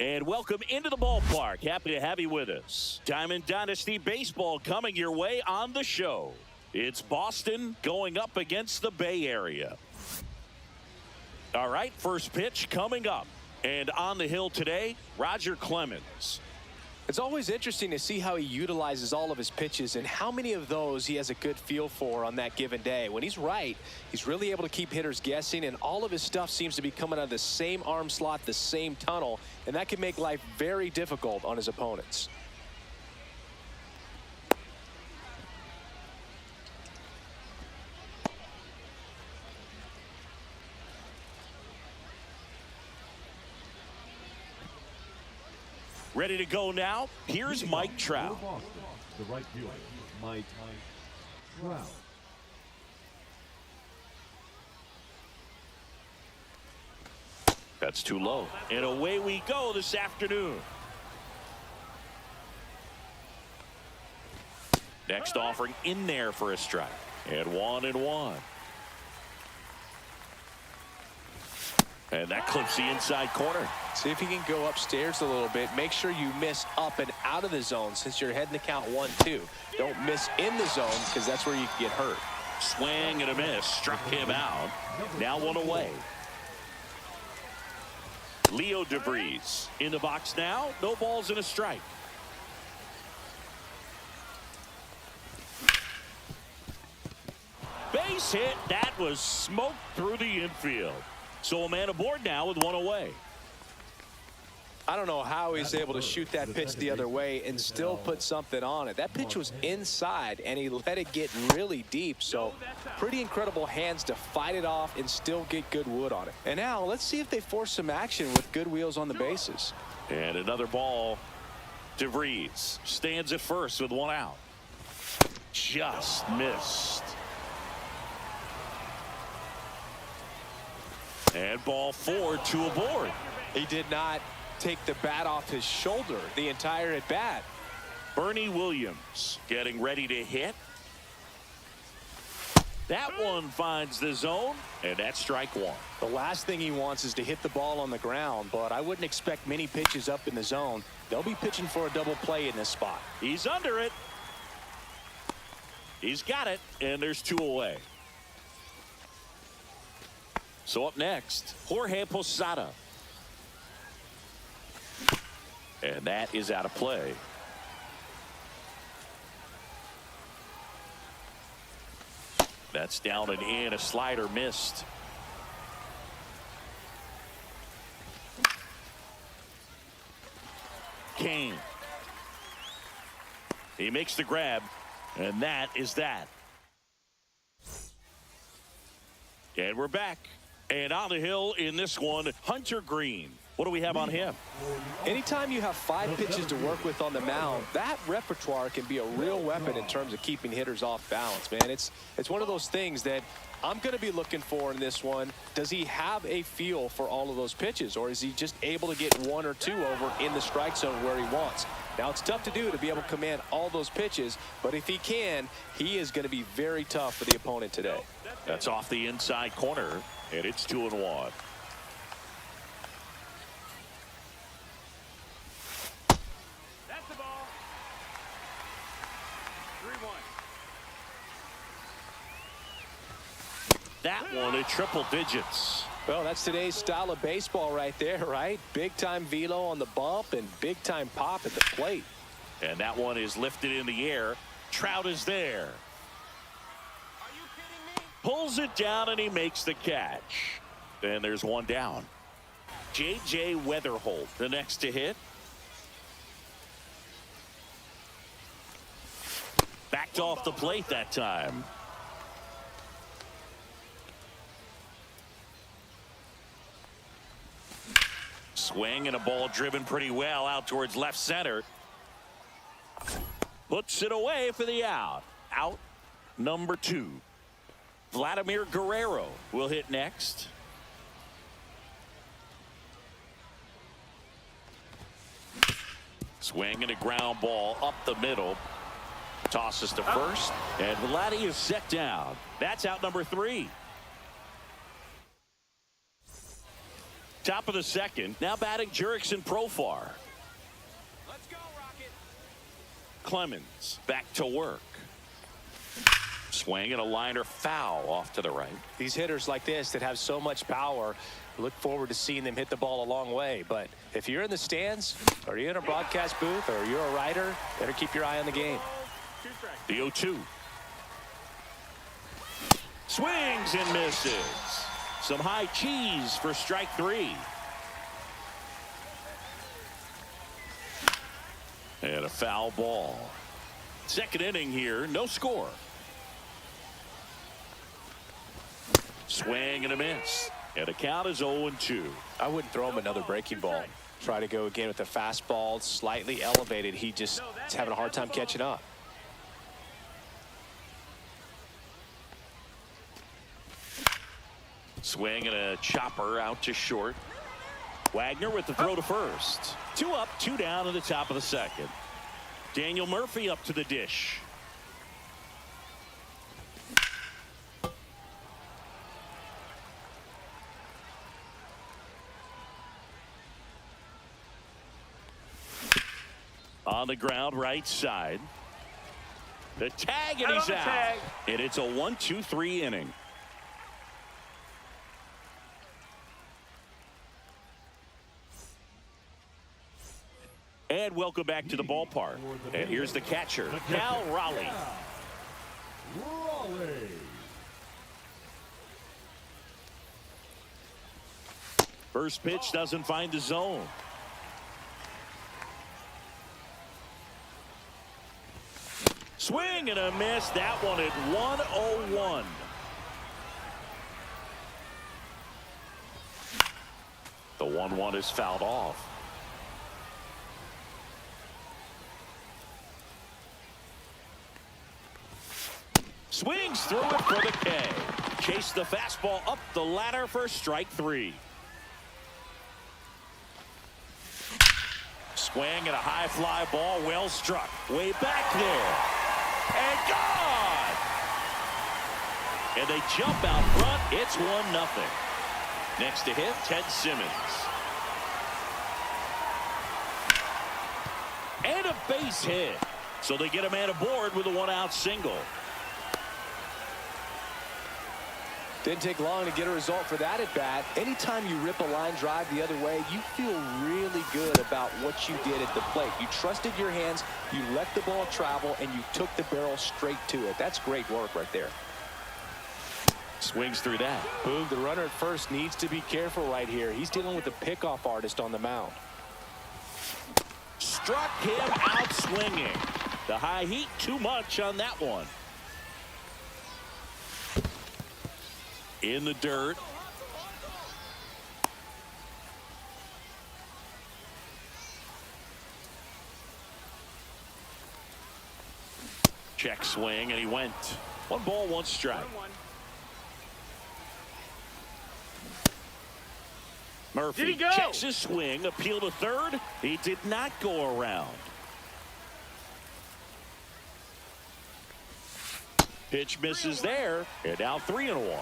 And welcome into the ballpark. Happy to have you with us. Diamond Dynasty Baseball coming your way on the show. It's Boston going up against the Bay Area. All right, first pitch coming up. And on the hill today, Roger Clemens. It's always interesting to see how he utilizes all of his pitches and how many of those he has a good feel for on that given day. When he's right, he's really able to keep hitters guessing, and all of his stuff seems to be coming out of the same arm slot, the same tunnel, and that can make life very difficult on his opponents. Ready to go now. Here's Mike Trout. The right fielder, Mike Trout. That's too low. And away we go this afternoon. Next offering in there for a strike. And 1-1. And that clips the inside corner. See if you can go upstairs a little bit. Make sure you miss up and out of the zone since you're heading to count 1-2. Don't miss in the zone because that's where you can get hurt. Swing and a miss. Struck him out. Now one away. Leo DeVries in the box now. No balls and a strike. Base hit. That was smoked through the infield. So a man aboard now with one away. I don't know how he's able to shoot that pitch the other way and still put something on it. That pitch was inside, and he let it get really deep. So pretty incredible hands to fight it off and still get good wood on it. And now let's see if they force some action with good wheels on the bases. And another ball. DeVries stands at first with one out. Just missed. And ball 4, 2 aboard. He did not take the bat off his shoulder the entire at bat. Bernie Williams getting ready to hit. That one finds the zone, and that's strike one. The last thing he wants is to hit the ball on the ground, but I wouldn't expect many pitches up in the zone. They'll be pitching for a double play in this spot. He's under it. He's got it, and there's 2 away. So up next, Jorge Posada. And that is out of play. That's down and in. A slider missed. Kane. He makes the grab, and that is that. And we're back. And on the hill in this one, Hunter Green. What do we have on him? Anytime you have 5 pitches to work with on the mound, that repertoire can be a real weapon in terms of keeping hitters off balance, man. It's one of those things that I'm going to be looking for in this one. Does he have a feel for all of those pitches, or is he just able to get 1 or 2 over in the strike zone where he wants? Now, it's tough to do to be able to command all those pitches, but if he can, he is going to be very tough for the opponent today. That's off the inside corner, and it's 2-1. That's the ball. 3-1. That one at triple digits. Well, that's today's style of baseball right there, right? Big-time velo on the bump and big-time pop at the plate. And that one is lifted in the air. Trout is there. Are you kidding me? Pulls it down, and he makes the catch. And there's one down. J.J. Weatherholt, the next to hit. Backed off the plate that time. Swing and a ball driven pretty well out towards left center. Puts it away for the out. Out number 2. Vladimir Guerrero will hit next. Swing and a ground ball up the middle. Tosses to first, and Vladdy is set down. That's out number 3. Top of the second. Now batting Jurickson Profar. Let's go, Rocket. Clemens back to work. Swing and a liner foul off to the right. These hitters like this that have so much power, look forward to seeing them hit the ball a long way. But if you're in the stands, or you're in a broadcast booth, or you're a writer, better keep your eye on the game. The 0-2. Swings and misses. Some high cheese for strike 3. And a foul ball. Second inning here, no score. Swing and a miss. And the count is 0-2. I wouldn't throw him another breaking ball. Try to go again with the fastball, slightly elevated. He just is having a hard time catching up. Swing and a chopper out to short. Wagner with the throw to first. 2 up, 2 down in the top of the second. Daniel Murphy up to the dish. On the ground, right side. The tag, and he's out. And it's a 1-2-3 inning. And welcome back to the ballpark. And here's the catcher, Cal Raleigh. First pitch doesn't find the zone. Swing and a miss. That one at 1-0-1. The 1-1 is fouled off. Swings through it for the K. Chase the fastball up the ladder for strike 3. Swing and a high fly ball, well struck. Way back there. And gone! And they jump out front. It's 1-0. Next to hit, Ted Simmons. And a base hit. So they get a man aboard with a 1-out single. Didn't take long to get a result for that at bat. Anytime you rip a line drive the other way, you feel really good about what you did at the plate. You trusted your hands, you let the ball travel, and you took the barrel straight to it. That's great work right there. Swings through that. Boog, the runner at first needs to be careful right here. He's dealing with a pickoff artist on the mound. Struck him out swinging. The high heat, too much on that one. In the dirt. Check swing, and he went. 1 ball, 1 strike. Murphy checks his swing, appeal to third. He did not go around. Pitch misses there, and now 3-1.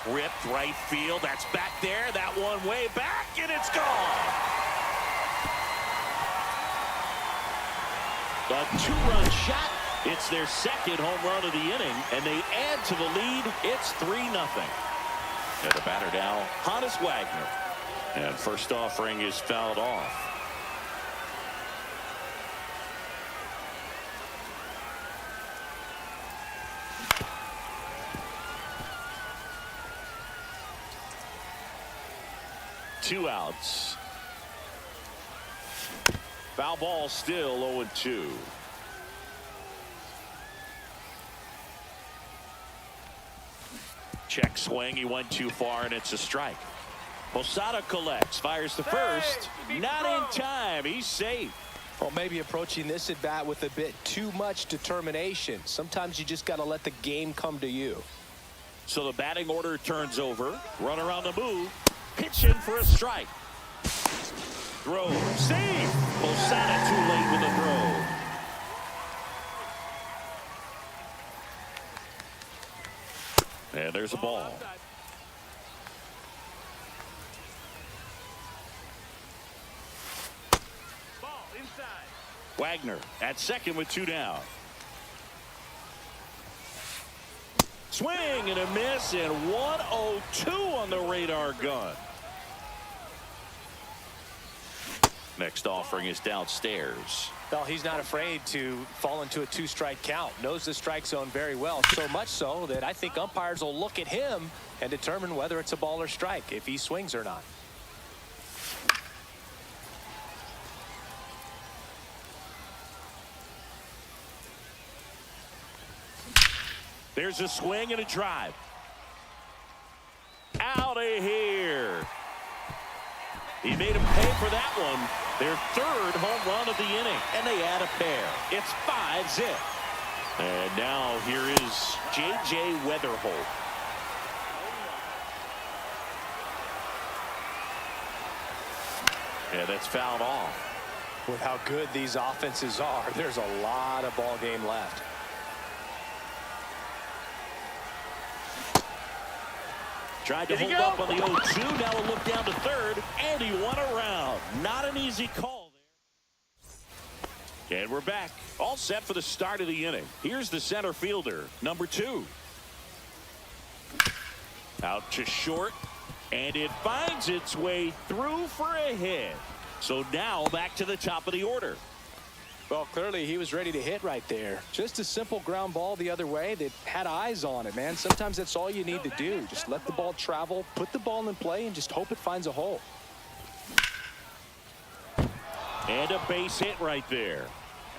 Ripped right field. That's back there. That one way back, and it's gone. A 2-run shot. It's their second home run of the inning, and they add to the lead. It's 3-0. And the batter now, Hannes Wagner. And first offering is fouled off. Two outs. Foul ball still 0-2. Check swing. He went too far, and it's a strike. Posada collects, fires the first. Not in time. He's safe. Well, maybe approaching this at bat with a bit too much determination. Sometimes you just got to let the game come to you. So the batting order turns over. Runner on the move. Pitch in for a strike. Throw. Save. Posada too late with the throw. And there's a ball. Ball inside. Wagner at second with 2 down. Swing and a miss, and 102 on the radar gun. Next offering is downstairs. Well, he's not afraid to fall into a 2-strike count. Knows the strike zone very well, so much so that I think umpires will look at him and determine whether it's a ball or strike, if he swings or not. There's a swing and a drive. Out of here. He made him pay for that one. Their 3rd home run of the inning, and they add a pair. It's 5-zip. And now here is J.J. Weatherholt. Yeah, that's fouled off. With how good these offenses are, there's a lot of ball game left. Tried to hold up on the 0-2. Now a look down to 3rd, and he won around. Not an easy call there. And we're back. All set for the start of the inning. Here's the center fielder, number 2. Out to short, and it finds its way through for a hit. So now back to the top of the order. Well, clearly he was ready to hit right there. Just a simple ground ball the other way that had eyes on it, man. Sometimes that's all you need to do. Just let the ball travel, put the ball in play, and just hope it finds a hole. And a base hit right there.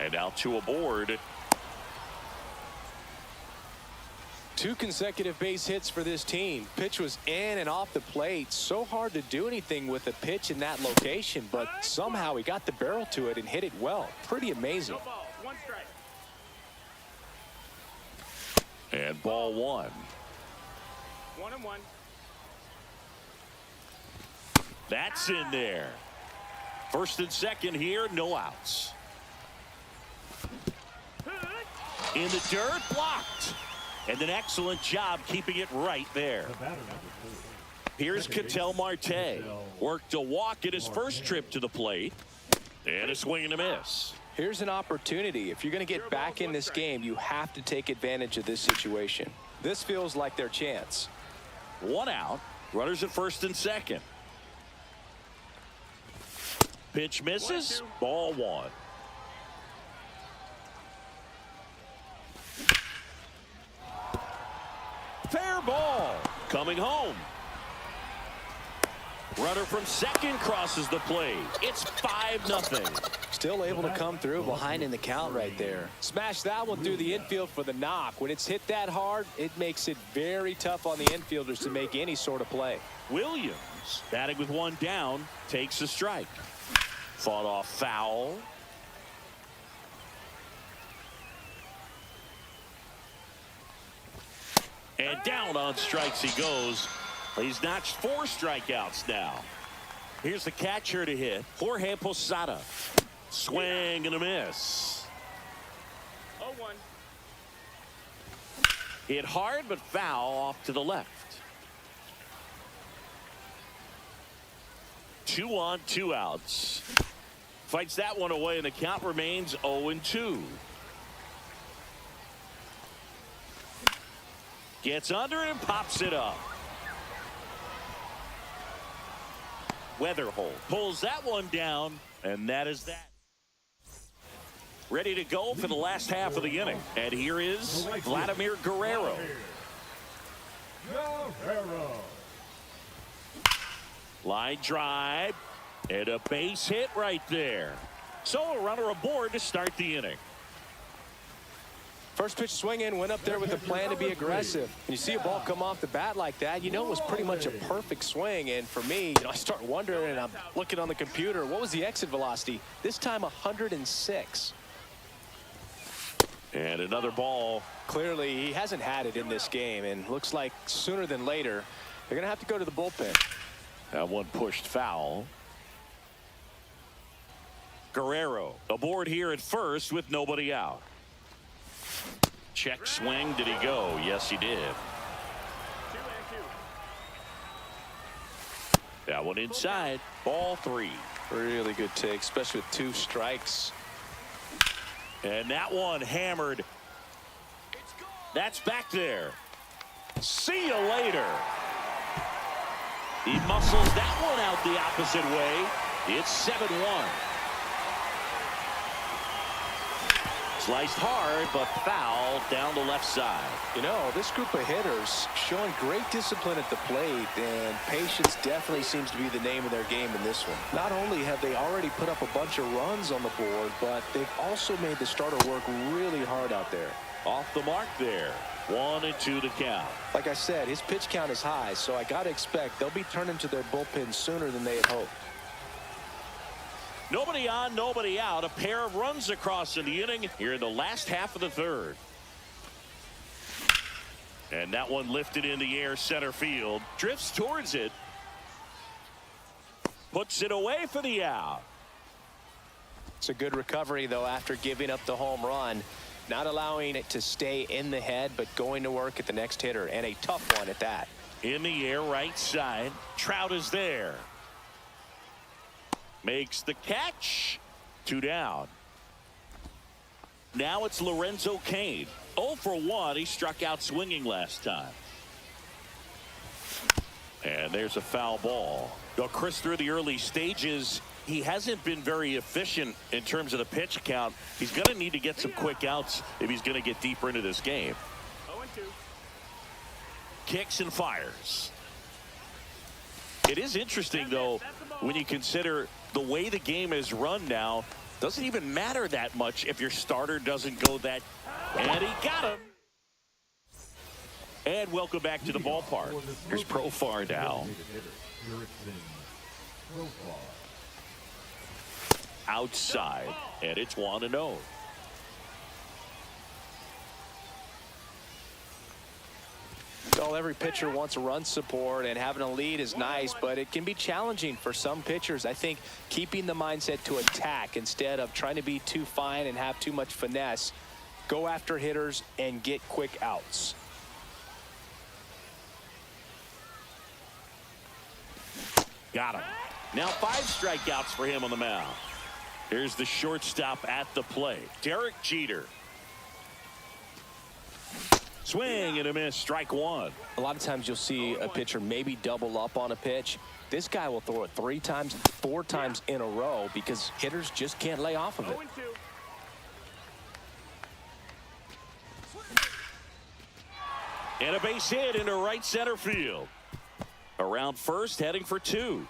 And out to a board. 2 consecutive base hits for this team. Pitch was in and off the plate. So hard to do anything with a pitch in that location, but somehow he got the barrel to it and hit it well. Pretty amazing. No ball. 1 strike. And ball 1. 1-1. That's in there. 1st and 2nd here, no outs. In the dirt, blocked. And an excellent job keeping it right there. Here's Ketel Marte. Worked a walk at his first trip to the plate. And a swing and a miss. Here's an opportunity. If you're going to get back in this game, you have to take advantage of this situation. This feels like their chance. 1 out. Runners at 1st and 2nd. Pitch misses. Ball 1. Fair ball. Coming home. Runner from second crosses the plate. It's 5-0. Still able to come through behind in the count right there. Smash that one through the infield for the knock. When it's hit that hard, it makes it very tough on the infielders to make any sort of play. Williams, batting with 1 down, takes a strike. Fought off foul. And down on strikes he goes. He's notched 4 strikeouts now. Here's the catcher to hit, Jorge Posada. Swing and a miss. 0-1. Hit hard but foul off to the left. 2 on, 2 outs. Fights that one away, and the count remains 0-2. Gets under it and pops it up. Weatherholt pulls that one down, and that is that. Ready to go for the last half of the inning. And here is Vladimir Guerrero. Line drive, and a base hit right there. So a runner aboard to start the inning. First pitch swinging, went up there with a plan to be aggressive. And you see a ball come off the bat like that, you know it was pretty much a perfect swing. And for me, I start wondering, and I'm looking on the computer, what was the exit velocity? This time 106. And another ball. Clearly, he hasn't had it in this game, and looks like sooner than later, they're going to have to go to the bullpen. That one pushed foul. Guerrero aboard here at first with nobody out. Check swing. Did he go? Yes, he did. That one inside. Ball 3. Really good take, especially with 2 strikes. And that one hammered. That's back there. See you later. He muscles that one out the opposite way. It's 7-1. Sliced hard, but foul down the left side. You know, this group of hitters showing great discipline at the plate, and patience definitely seems to be the name of their game in this one. Not only have they already put up a bunch of runs on the board, but they've also made the starter work really hard out there. Off the mark there. 1-2 to count. Like I said, his pitch count is high, so I got to expect they'll be turning to their bullpen sooner than they had hoped. Nobody on, nobody out. A pair of runs across in the inning here in the last half of the 3rd. And that one lifted in the air center field. Drifts towards it. Puts it away for the out. It's a good recovery, though, after giving up the home run. Not allowing it to stay in the head, but going to work at the next hitter, and a tough one at that. In the air, right side. Trout is there. Makes the catch. 2 down. Now it's Lorenzo Cain. 0 for 1. He struck out swinging last time. And there's a foul ball. Well, Chris, through the early stages, he hasn't been very efficient in terms of the pitch count. He's going to need to get some quick outs if he's going to get deeper into this game. 0-2. Kicks and fires. It is interesting, though, when you consider the way the game is run now. Doesn't even matter that much if your starter doesn't go that. And he got him. And welcome back to the ballpark. Here's Profar now. Outside, and it's 1-0. Well, every pitcher wants a run support, and having a lead is nice, but it can be challenging for some pitchers. I think keeping the mindset to attack instead of trying to be too fine and have too much finesse. Go after hitters and get quick outs. Got him. Now 5 strikeouts for him on the mound. Here's the shortstop at the plate, Derek Jeter. Swing and a miss, strike 1. A lot of times you'll see a pitcher maybe double up on a pitch. This guy will throw it 3 times, 4 times in a row because hitters just can't lay off of it. 0-2. And a base hit into right center field. Around first, heading for 2.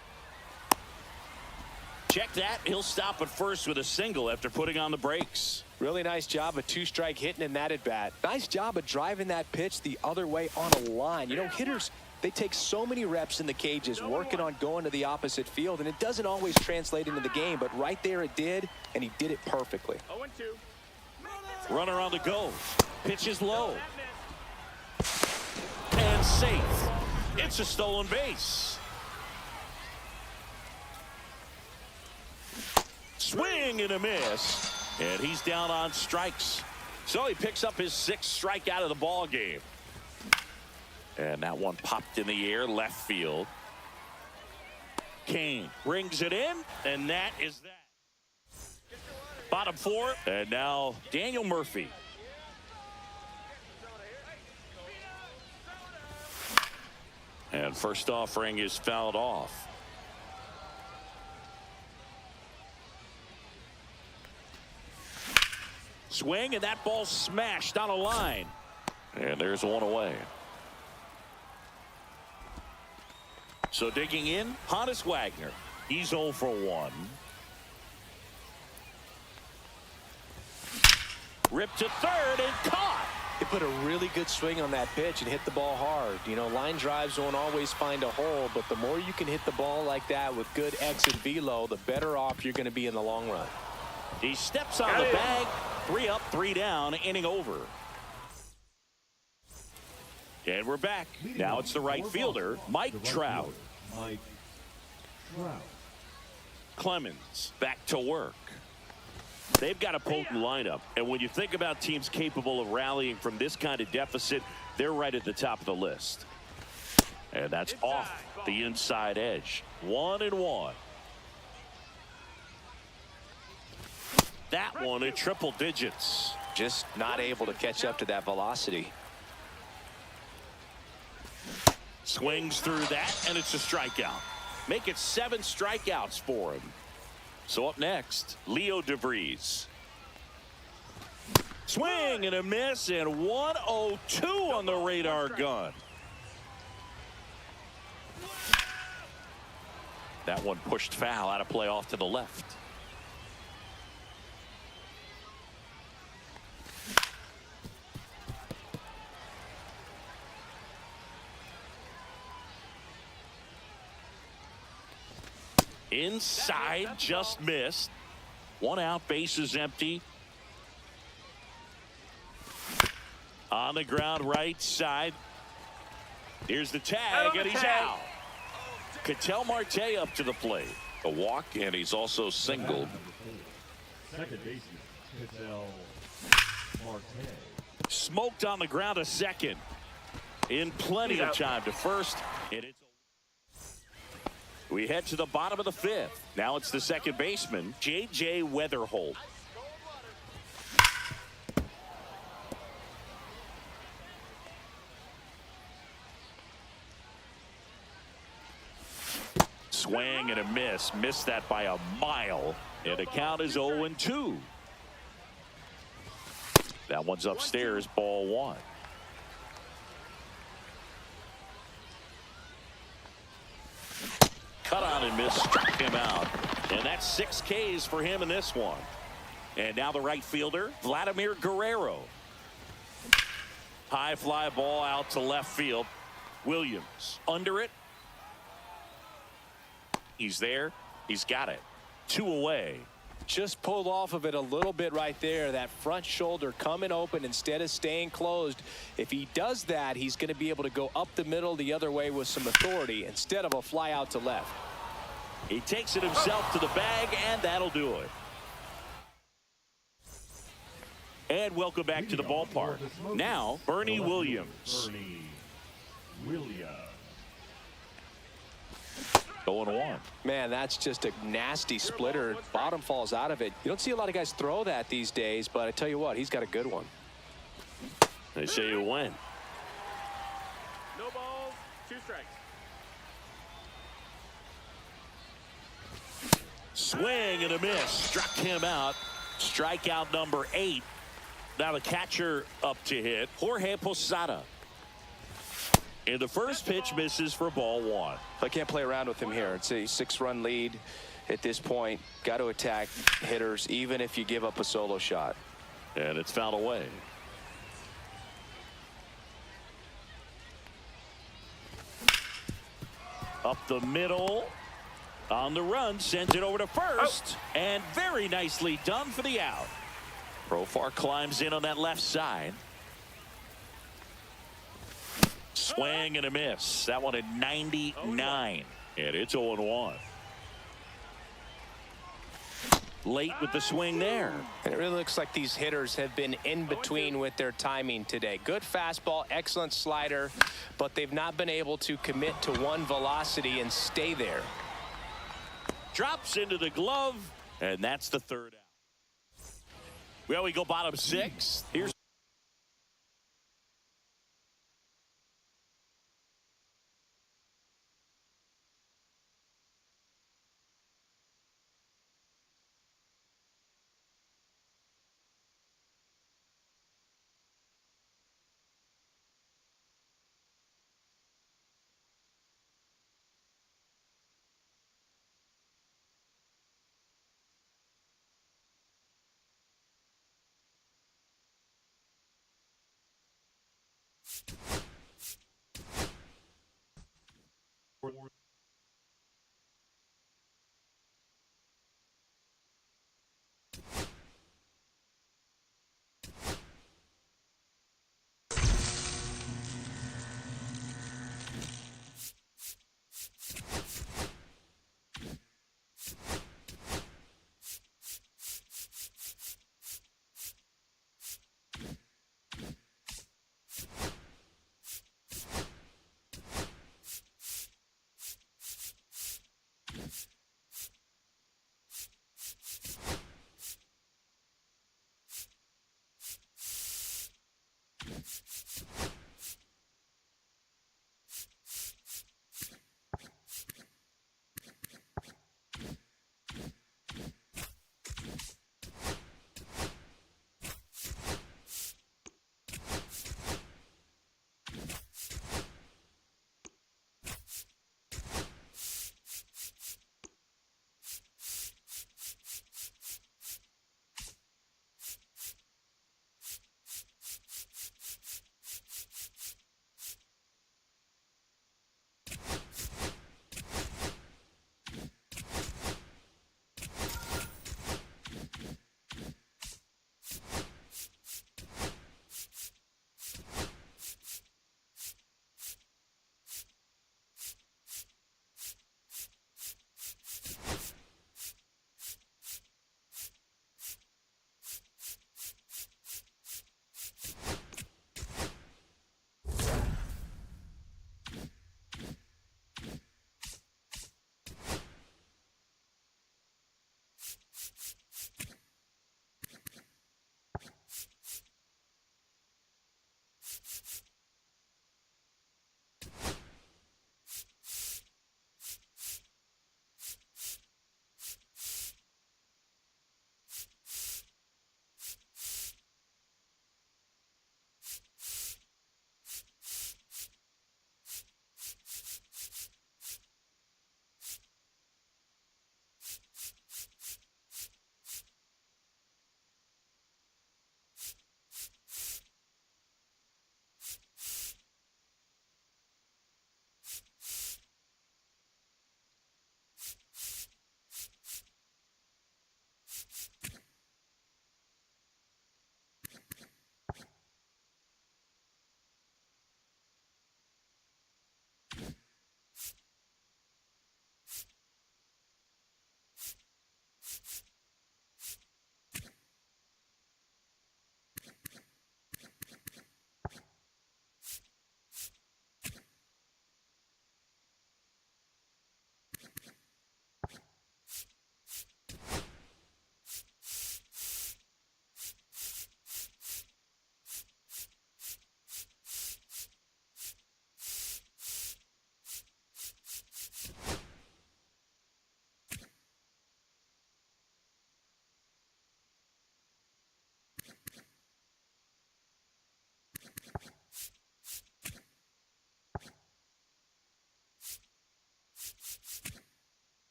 Check that. He'll stop at first with a single after putting on the brakes. Really nice job of 2-strike hitting in that at bat. Nice job of driving that pitch the other way on a line. You know, hitters, they take so many reps in the cages working on going to the opposite field, and it doesn't always translate into the game, but right there it did, and he did it perfectly. 0-2. Runner on the go. Pitch is low. And safe. It's a stolen base. Swing and a miss. And he's down on strikes. So he picks up his 6th strikeout of the ball game. And that one popped in the air, left field. Cain brings it in, and that is that. Bottom 4, and now Daniel Murphy. And first offering is fouled off. Swing, and that ball smashed on a line. And there's one away. So digging in, Honus Wagner. He's 0 for 1. Ripped to third and caught. He put a really good swing on that pitch and hit the ball hard. You know, line drives won't always find a hole, but the more you can hit the ball like that with good exit velo, the better off you're going to be in the long run. He steps on the bag. 3 up, 3 down, inning over. And we're back. Now it's the right fielder, Mike Trout. Mike Trout. Clemens back to work. They've got a potent lineup, and when you think about teams capable of rallying from this kind of deficit, they're right at the top of the list. And that's off the inside edge. 1-1. That one at triple digits. Just not able to catch up to that velocity. Swings through that, and it's a strikeout. Make it 7 strikeouts for him. So up next, Leo DeVries. Swing and a miss, and 102 on the radar gun. That one pushed foul, out of play off to the left. Inside, just missed. 1 out, bases empty. On the ground, right side. Here's the tag, and he's out. Ketel Marte up to the plate. A walk, and he's also singled. Second baseman, Ketel Marte. Smoked on the ground a second. In plenty of time to first. And it's we head to the bottom of the 5th. Now it's the second baseman, J.J. Weatherholt. Swing and a miss. Missed that by a mile. And the count is 0-2. That one's upstairs, ball 1. Cut on and miss, struck him out. And that's 6 Ks for him in this one. And now the right fielder, Vladimir Guerrero. High fly ball out to left field. Williams under it. He's there. He's got it. 2 away. Just pulled off of it a little bit right there. That front shoulder coming open instead of staying closed. If he does that, he's going to be able to go up the middle the other way with some authority instead of a fly out to left. He takes it himself to the bag, and that'll do it. And welcome back to the ballpark. Now, Bernie Williams. Bernie Williams. 0-1. Man, that's just a nasty splitter. Bottom falls out of it. You don't see a lot of guys throw that these days, but I tell you what, he's got a good one. They say you win. No balls, 2 strikes. Swing and a miss. Struck him out. Strikeout number 8. Now the catcher up to hit, Jorge Posada. And the first pitch misses for ball 1. I can't play around with him here. It's a 6-run lead at this point. Got to attack hitters, even if you give up a solo shot. And it's fouled away. Up the middle. On the run, sends it over to first. And very nicely done for the out. Profar climbs in on that left side. Swing and a miss. That one at 99. And it's 0-1. Late with the swing there. And it really looks like these hitters have been in between with their timing today. Good fastball, excellent slider, but they've not been able to commit to one velocity and stay there. Drops into the glove, and that's the 3rd out. Well, we go bottom 6. Here's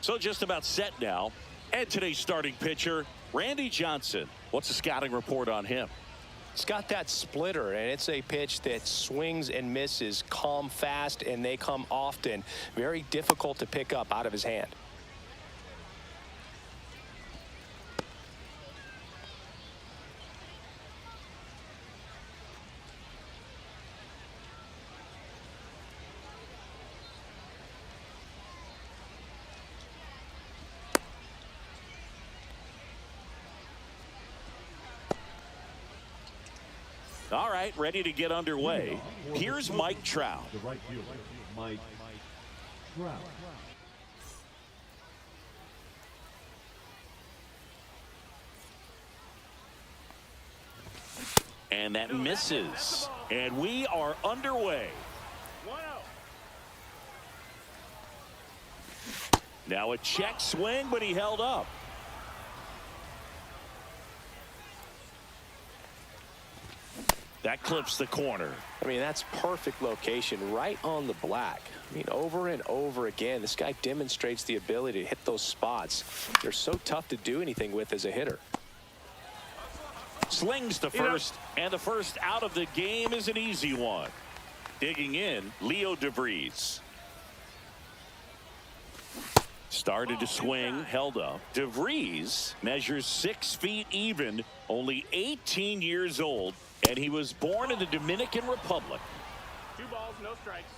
So just about set now. And today's starting pitcher, Randy Johnson. What's the scouting report on him? It's got that splitter, and it's a pitch that swings and misses, come fast, and they come often. Very difficult to pick up out of his hand. All right, ready to get underway. Here's Mike Trout. The right fielder, Mike Trout. And that misses. And we are underway. 1-0. Now a check swing, but he held up. That clips the corner. I mean, that's perfect location, right on the black. I mean, over and over again, this guy demonstrates the ability to hit those spots. They're so tough to do anything with as a hitter. Slings to first, and the first out of the game is an easy one. Digging in, Leo DeVries. Started to swing, held up. DeVries measures 6 feet even, only 18 years old, and he was born in the Dominican Republic. 2 balls, no strikes.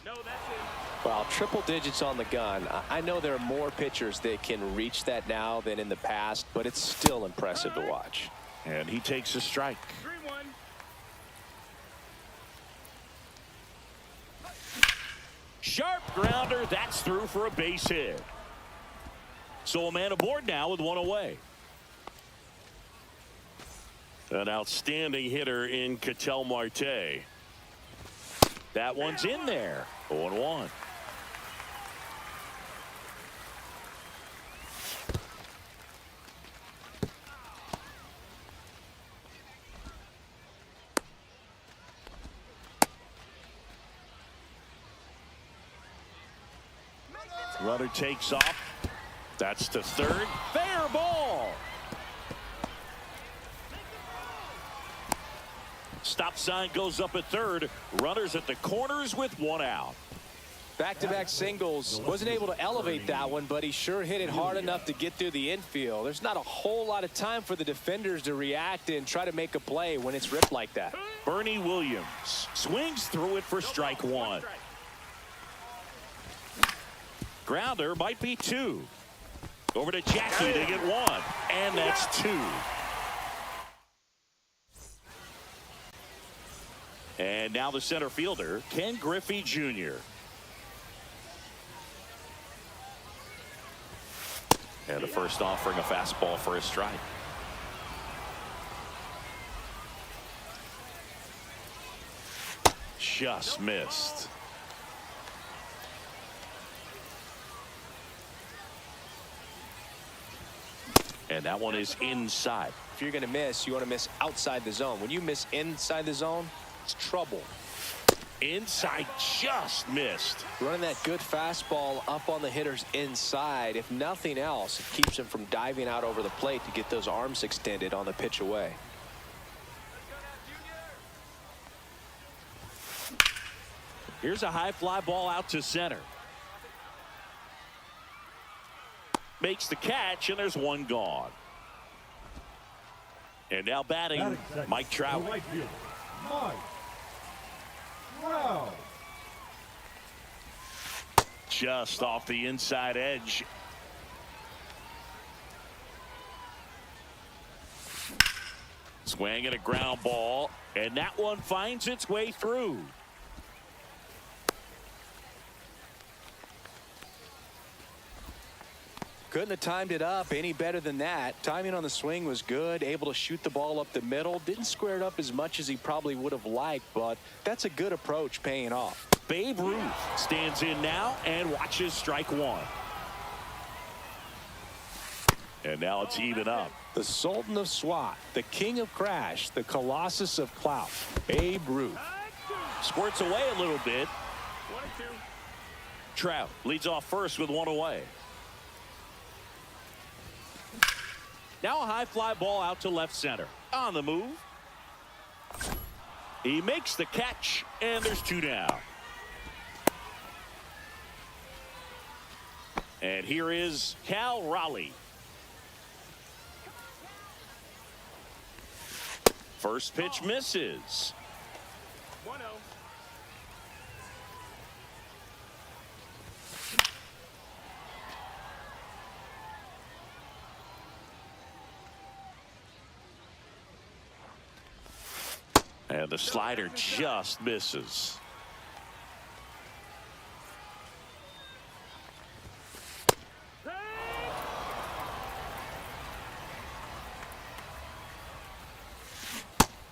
No, that's it. Well, triple digits on the gun. I know there are more pitchers that can reach that now than in the past, but it's still impressive to watch. And he takes a strike. 3-1. Sharp grounder, that's through for a base hit. So a man aboard now with one away. An outstanding hitter in Ketel Marte. That one's in there. 0-1. Runner takes off. That's to third. Fair ball. Stop sign goes up at third. Runners at the corners with one out. Back-to-back singles. Wasn't able to elevate that one, but he sure hit it hard enough to get through the infield. There's not a whole lot of time for the defenders to react and try to make a play when it's ripped like that. Bernie Williams swings through it for strike one. Grounder might be 2. Over to Jackie to get 1. And that's 2. And now the center fielder, Ken Griffey Jr. And the first offering a fastball for a strike. Just missed. And that one is inside. If you're going to miss, you want to miss outside the zone. When you miss inside the zone, it's trouble. Inside, just missed. Running that good fastball up on the hitter's inside. If nothing else, it keeps him from diving out over the plate to get those arms extended on the pitch away. Here's a high fly ball out to center. Makes the catch, and there's one gone. And now batting, Mike Trout. The right fielder, Mike Trout. Just off the inside edge. Swing and a ground ball, and that one finds its way through. Couldn't have timed it up any better than that. Timing on the swing was good, able to shoot the ball up the middle. Didn't square it up as much as he probably would have liked, but that's a good approach paying off. Babe Ruth stands in now and watches strike one. And now it's even up. The Sultan of SWAT, the King of Crash, the Colossus of Clout, Babe Ruth. Squirts away a little bit. 1-2. Trout leads off first with one away. Now a high fly ball out to left center. On the move. He makes the catch, and there's two down. And here is Cal Raleigh. First pitch misses. 1-0. And the slider just misses.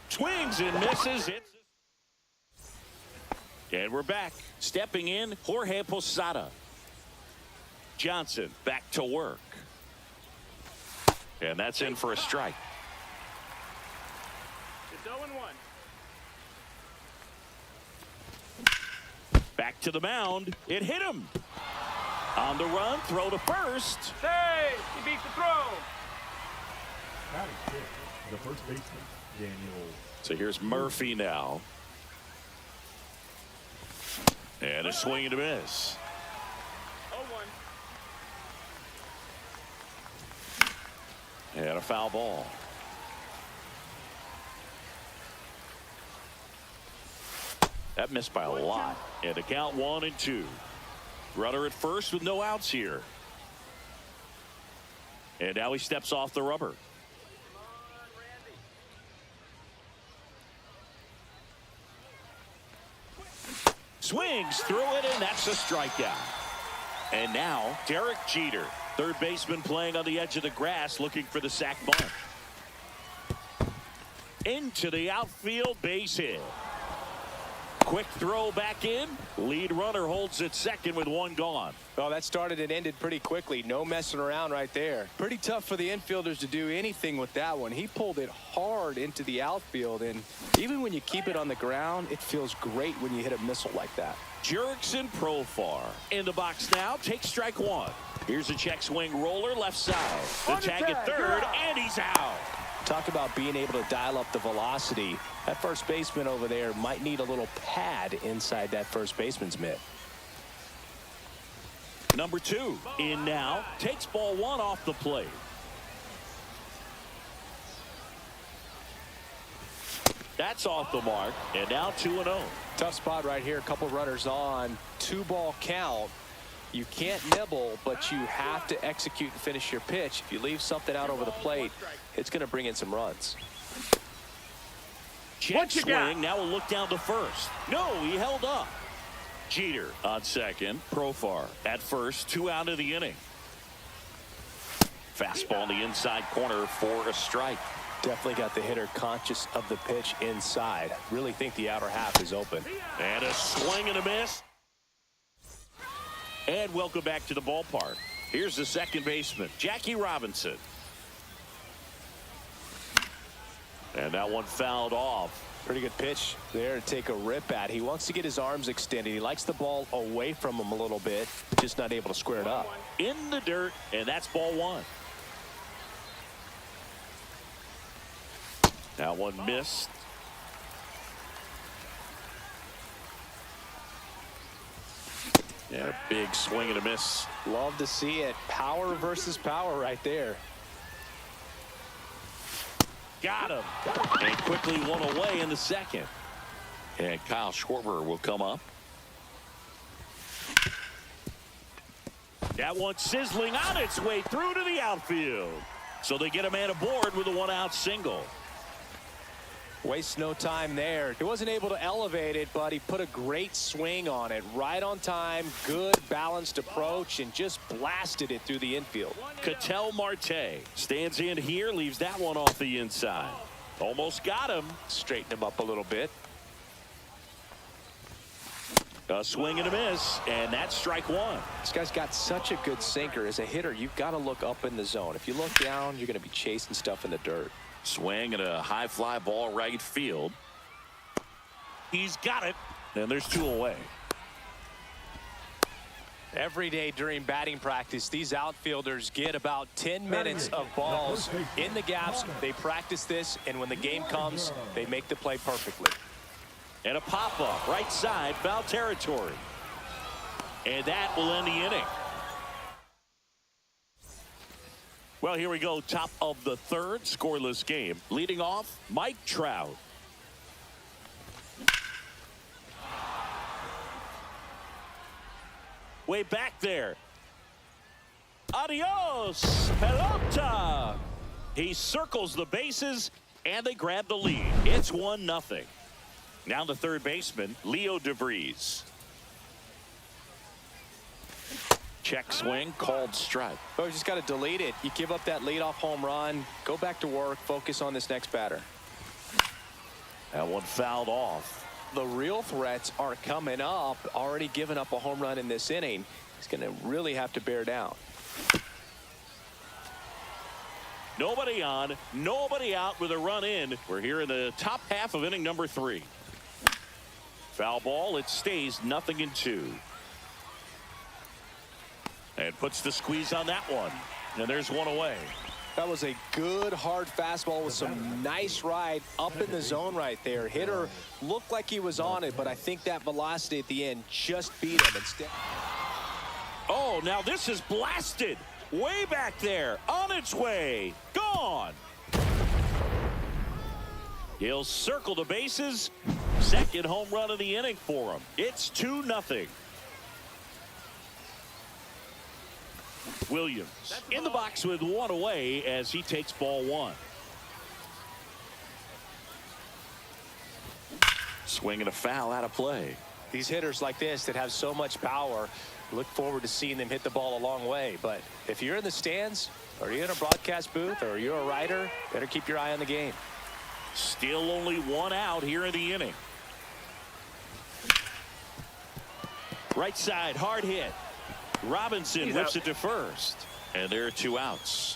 Swings and misses. And we're back. Stepping in, Jorge Posada. Johnson back to work. And that's in for a strike. It's 0-1. Back to the mound. It hit him. On the run, throw to first. Hey, he beats the throw. Batting fifth, the first baseman, Daniel. So here's Murphy now. And a swing and a miss. 0-1. And a foul ball. That missed by a lot. And the count 1-2. Runner at first with no outs here. And now he steps off the rubber. Swings through it, and that's a strikeout. And now Derek Jeter, third baseman, playing on the edge of the grass, looking for the sac bunt. Into the outfield, base hit. Quick throw back in. Lead runner holds at second with one gone. Well, that started and ended pretty quickly. No messing around right there. Pretty tough for the infielders to do anything with that one. He pulled it hard into the outfield, and even when you keep it on the ground, it feels great when you hit a missile like that. Jurickson Profar in the box now. Takes strike one. Here's a check swing roller left side. The tag at third, and he's out. Talk about being able to dial up the velocity. That first baseman over there might need a little pad inside that first baseman's mitt. Number two in now. Takes ball one off the plate. That's off the mark. And now 2-0. Tough spot right here. A couple runners on. 2-ball count. You can't nibble, but you have to execute and finish your pitch. If you leave something out over the plate, it's going to bring in some runs. Check swing. Now we'll look down to first. No, he held up. Jeter on second. Profar at first. 2 out of the inning. Fastball in the inside corner for a strike. Definitely got the hitter conscious of the pitch inside. Really think the outer half is open. And a swing and a miss. And welcome back to the ballpark. Here's the second baseman, Jackie Robinson. And that one fouled off. Pretty good pitch there to take a rip at. He wants to get his arms extended. He likes the ball away from him a little bit, just not able to square it up. In the dirt, and that's ball one. That one missed. Yeah, big swing and a miss. Love to see it. Power versus power right there. Got him. And quickly one away in the second. And Kyle Schwarber will come up. That one sizzling on its way through to the outfield. So they get a man aboard with a 1-out single. Waste no time there. He wasn't able to elevate it, but he put a great swing on it. Right on time, good balanced approach, and just blasted it through the infield. Ketel Marte stands in here, leaves that one off the inside. Almost got him. Straighten him up a little bit. A swing and a miss, and that's strike one. This guy's got such a good sinker. As a hitter, you've got to look up in the zone. If you look down, you're going to be chasing stuff in the dirt. Swing and a high fly ball right field. He's got it, and there's two away. Every day during batting practice, these outfielders get about 10 minutes of balls in the gaps. They practice this, and when the game comes, they make the play perfectly. And a pop-up, right side, foul territory. And that will end the inning. Well, here we go, top of the third, scoreless game. Leading off, Mike Trout. Way back there. Adios, pelota. He circles the bases, and they grab the lead. It's 1-0. Now the third baseman, Leo DeVries. Check swing, called strike. Oh, you just got to delete it. You give up that leadoff home run, go back to work, focus on this next batter. That one fouled off. The real threats are coming up. Already given up a home run in this inning. He's going to really have to bear down. Nobody on, nobody out with a run in. We're here in the top half of inning number 3. Foul ball, it stays 0-2. And puts the squeeze on that one. And there's one away. That was a good hard fastball with some nice ride up in the zone right there. Hitter looked like he was on it, but I think that velocity at the end just beat him instead. Oh, now this is blasted. Way back there. On its way. Gone. He'll circle the bases. Second home run of the inning for him. It's 2-0. Williams in the box with one away as he takes ball one. Swing and a foul out of play. These hitters like this that have so much power, look forward to seeing them hit the ball a long way. But if you're in the stands, or you're in a broadcast booth, or you're a writer, better keep your eye on the game. Still only one out here in the inning. Right side, hard hit. Robinson whips it to first. And there are 2 outs.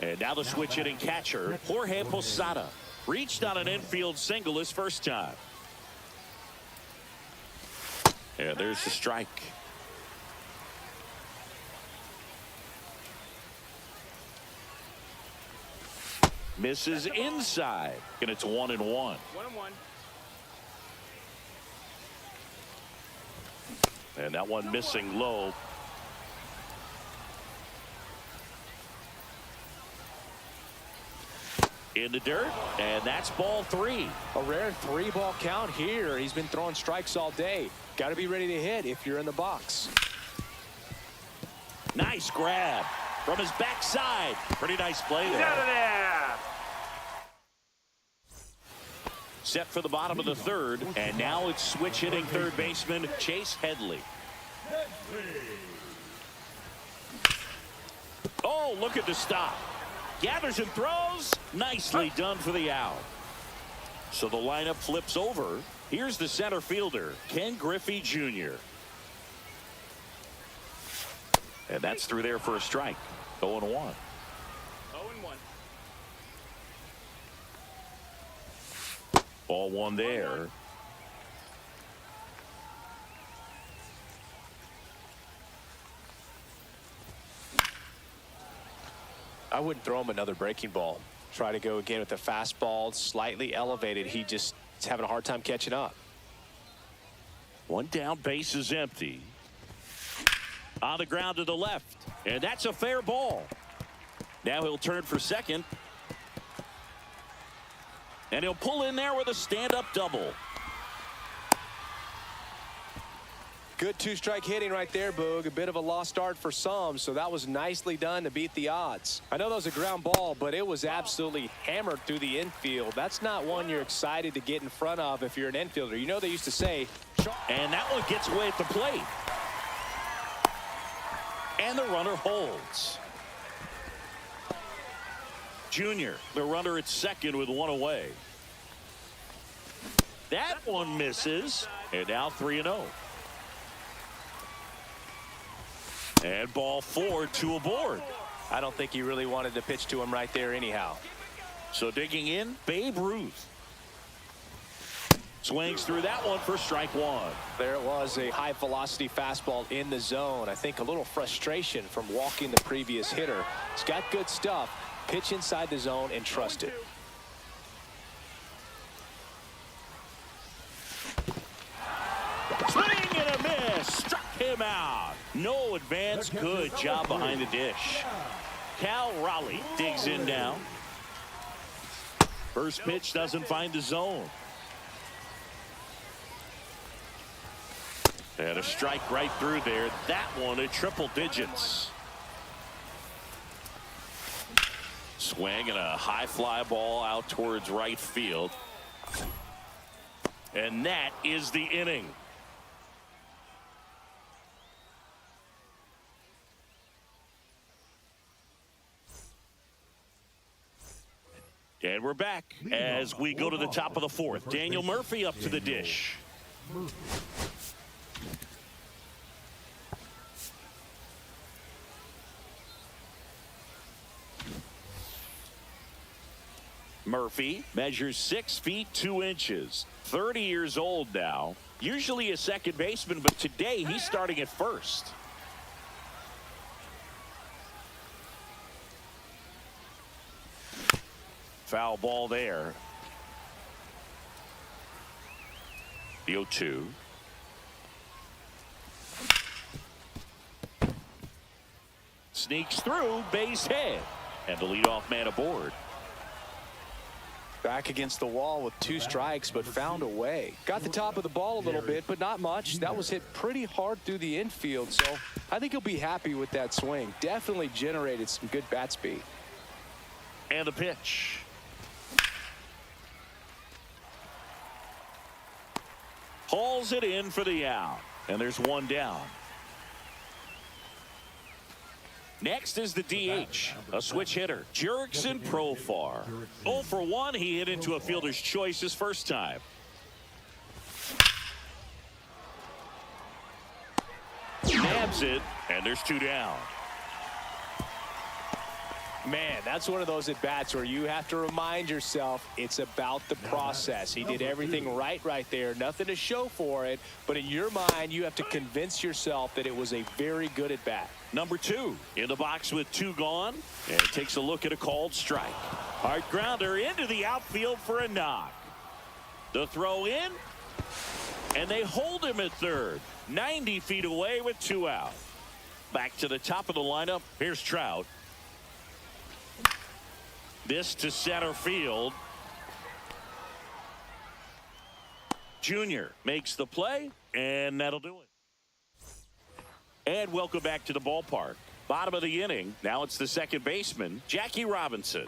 And now the switch hitting catcher, Jorge Posada. Reached on an infield single his first time. And there's the strike. Misses inside. And it's 1-1. 1-1. And that one missing low. In the dirt, and that's ball 3. A rare 3-ball count here. He's been throwing strikes all day. Got to be ready to hit if you're in the box. Nice grab from his backside. Pretty nice play Get out of there. there. Set for the bottom of the third, and now it's switch hitting third baseman Chase Headley. Oh, look at the stop. Gathers and throws. Nicely done for the out. So the lineup flips over. Here's the center fielder, Ken Griffey Jr. And that's through there for a strike. 0-1. 0-1. Ball one there. I wouldn't throw him another breaking ball. Try to go again with the fastball, slightly elevated. He just is having a hard time catching up. One down, base is empty. On the ground to the left, and that's a fair ball. Now he'll turn for second. And he'll pull in there with a stand-up double. Good two-strike hitting right there, Boog. A bit of a lost art for some, so that was nicely done to beat the odds. I know that was a ground ball, but it was absolutely hammered through the infield. That's not one you're excited to get in front of if you're an infielder. You know they used to say... And that one gets away at the plate. And the runner holds. Junior, the runner at second with one away. That one misses, and now 3-0. And ball 4, 2 aboard. I don't think he really wanted to pitch to him right there anyhow. So digging in, Babe Ruth. Swings through that one for strike 1. There it was, a high-velocity fastball in the zone. I think a little frustration from walking the previous hitter. He's got good stuff. Pitch inside the zone and trust it. Swing and a miss. Struck him out. No advance. Good job behind the dish. Cal Raleigh digs in now. First pitch doesn't find the zone. And a strike right through there. That one at triple digits. Swing and a high fly ball out towards right field. And that is the inning. And we're back as we go to the top of the fourth. Daniel Murphy up to the dish. Murphy measures 6 feet 2 inches, 30 years old now. Usually a second baseman, but today he's starting at first. Foul ball there. The 0-2. Sneaks through, base hit, and the leadoff man aboard. Back against the wall with 2 strikes, but found a way. Got the top of the ball a little bit, but not much. That was hit pretty hard through the infield, so I think he'll be happy with that swing. Definitely generated some good bat speed. And the pitch. Hauls it in for the out, and there's one down. Next is the DH, a switch hitter, Jurickson Profar. 0 for 1, he hit into a fielder's choice his first time. Nabs it, and there's 2 down. Man, that's one of those at-bats where you have to remind yourself it's about the process. He did everything right there. Nothing to show for it. But in your mind, you have to convince yourself that it was a very good at-bat. Number 2 in the box with 2 gone, and takes a look at a called strike. Hard grounder into the outfield for a knock. The throw in, and they hold him at third. 90 feet away with 2 out. Back to the top of the lineup. Here's Trout. This to center field. Junior makes the play, and that'll do it. And welcome back to the ballpark. Bottom of the inning. Now it's the second baseman, Jackie Robinson.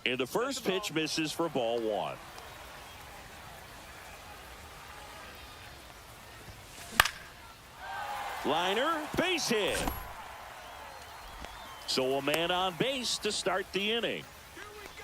And the first pitch misses for ball 1. Liner, base hit. So a man on base to start the inning.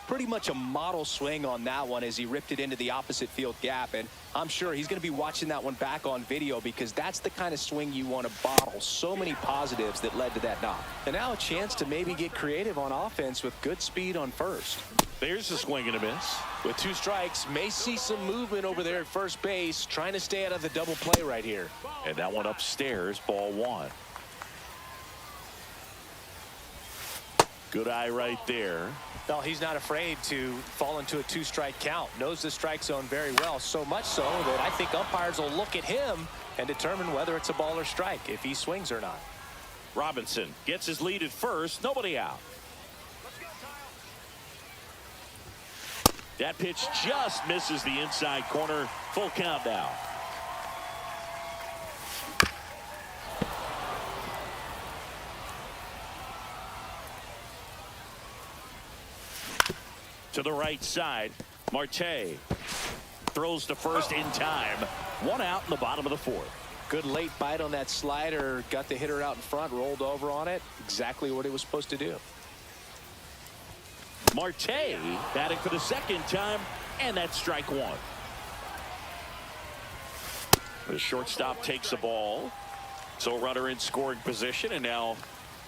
Pretty much a model swing on that one as he ripped it into the opposite field gap, and I'm sure he's going to be watching that one back on video because that's the kind of swing you want to bottle. So many positives that led to that knock. And now a chance to maybe get creative on offense with good speed on first. There's a swing and a miss. With 2 strikes, may see some movement over there at first base, trying to stay out of the double play right here. And that one upstairs, ball 1. Good eye right there. Well, he's not afraid to fall into a 2-strike count. Knows the strike zone very well, so much so that I think umpires will look at him and determine whether it's a ball or strike, if he swings or not. Robinson gets his lead at first. Nobody out. That pitch just misses the inside corner. Full count now. To the right side, Marte throws to first in time. One out in the bottom of the fourth. Good late bite on that slider. Got the hitter out in front, rolled over on it. Exactly what he was supposed to do. Marte batting for the second time, and that's strike one. The shortstop takes the ball. So runner in scoring position, and now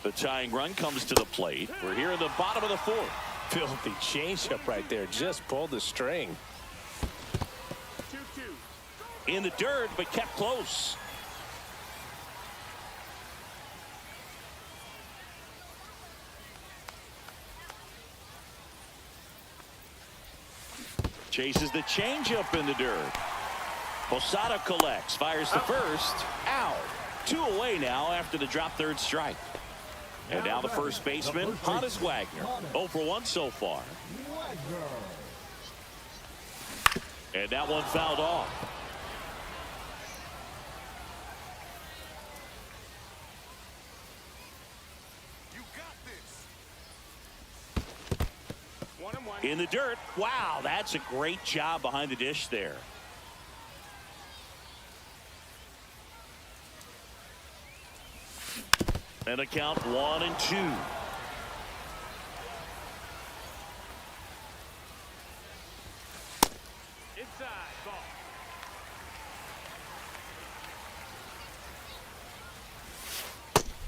the tying run comes to the plate. We're here in the bottom of the fourth. Filthy changeup right there. Just pulled the string. 2-2. In the dirt, but kept close. Chases the changeup in the dirt. Posada collects, fires the first. Out. 2 away now after the drop third strike. And now the first baseman, Hannes Wagner. 0 for 1 so far. And that one fouled off. You got this. 1-1. In the dirt. Wow, that's a great job behind the dish there. And a count 1-2. Inside ball.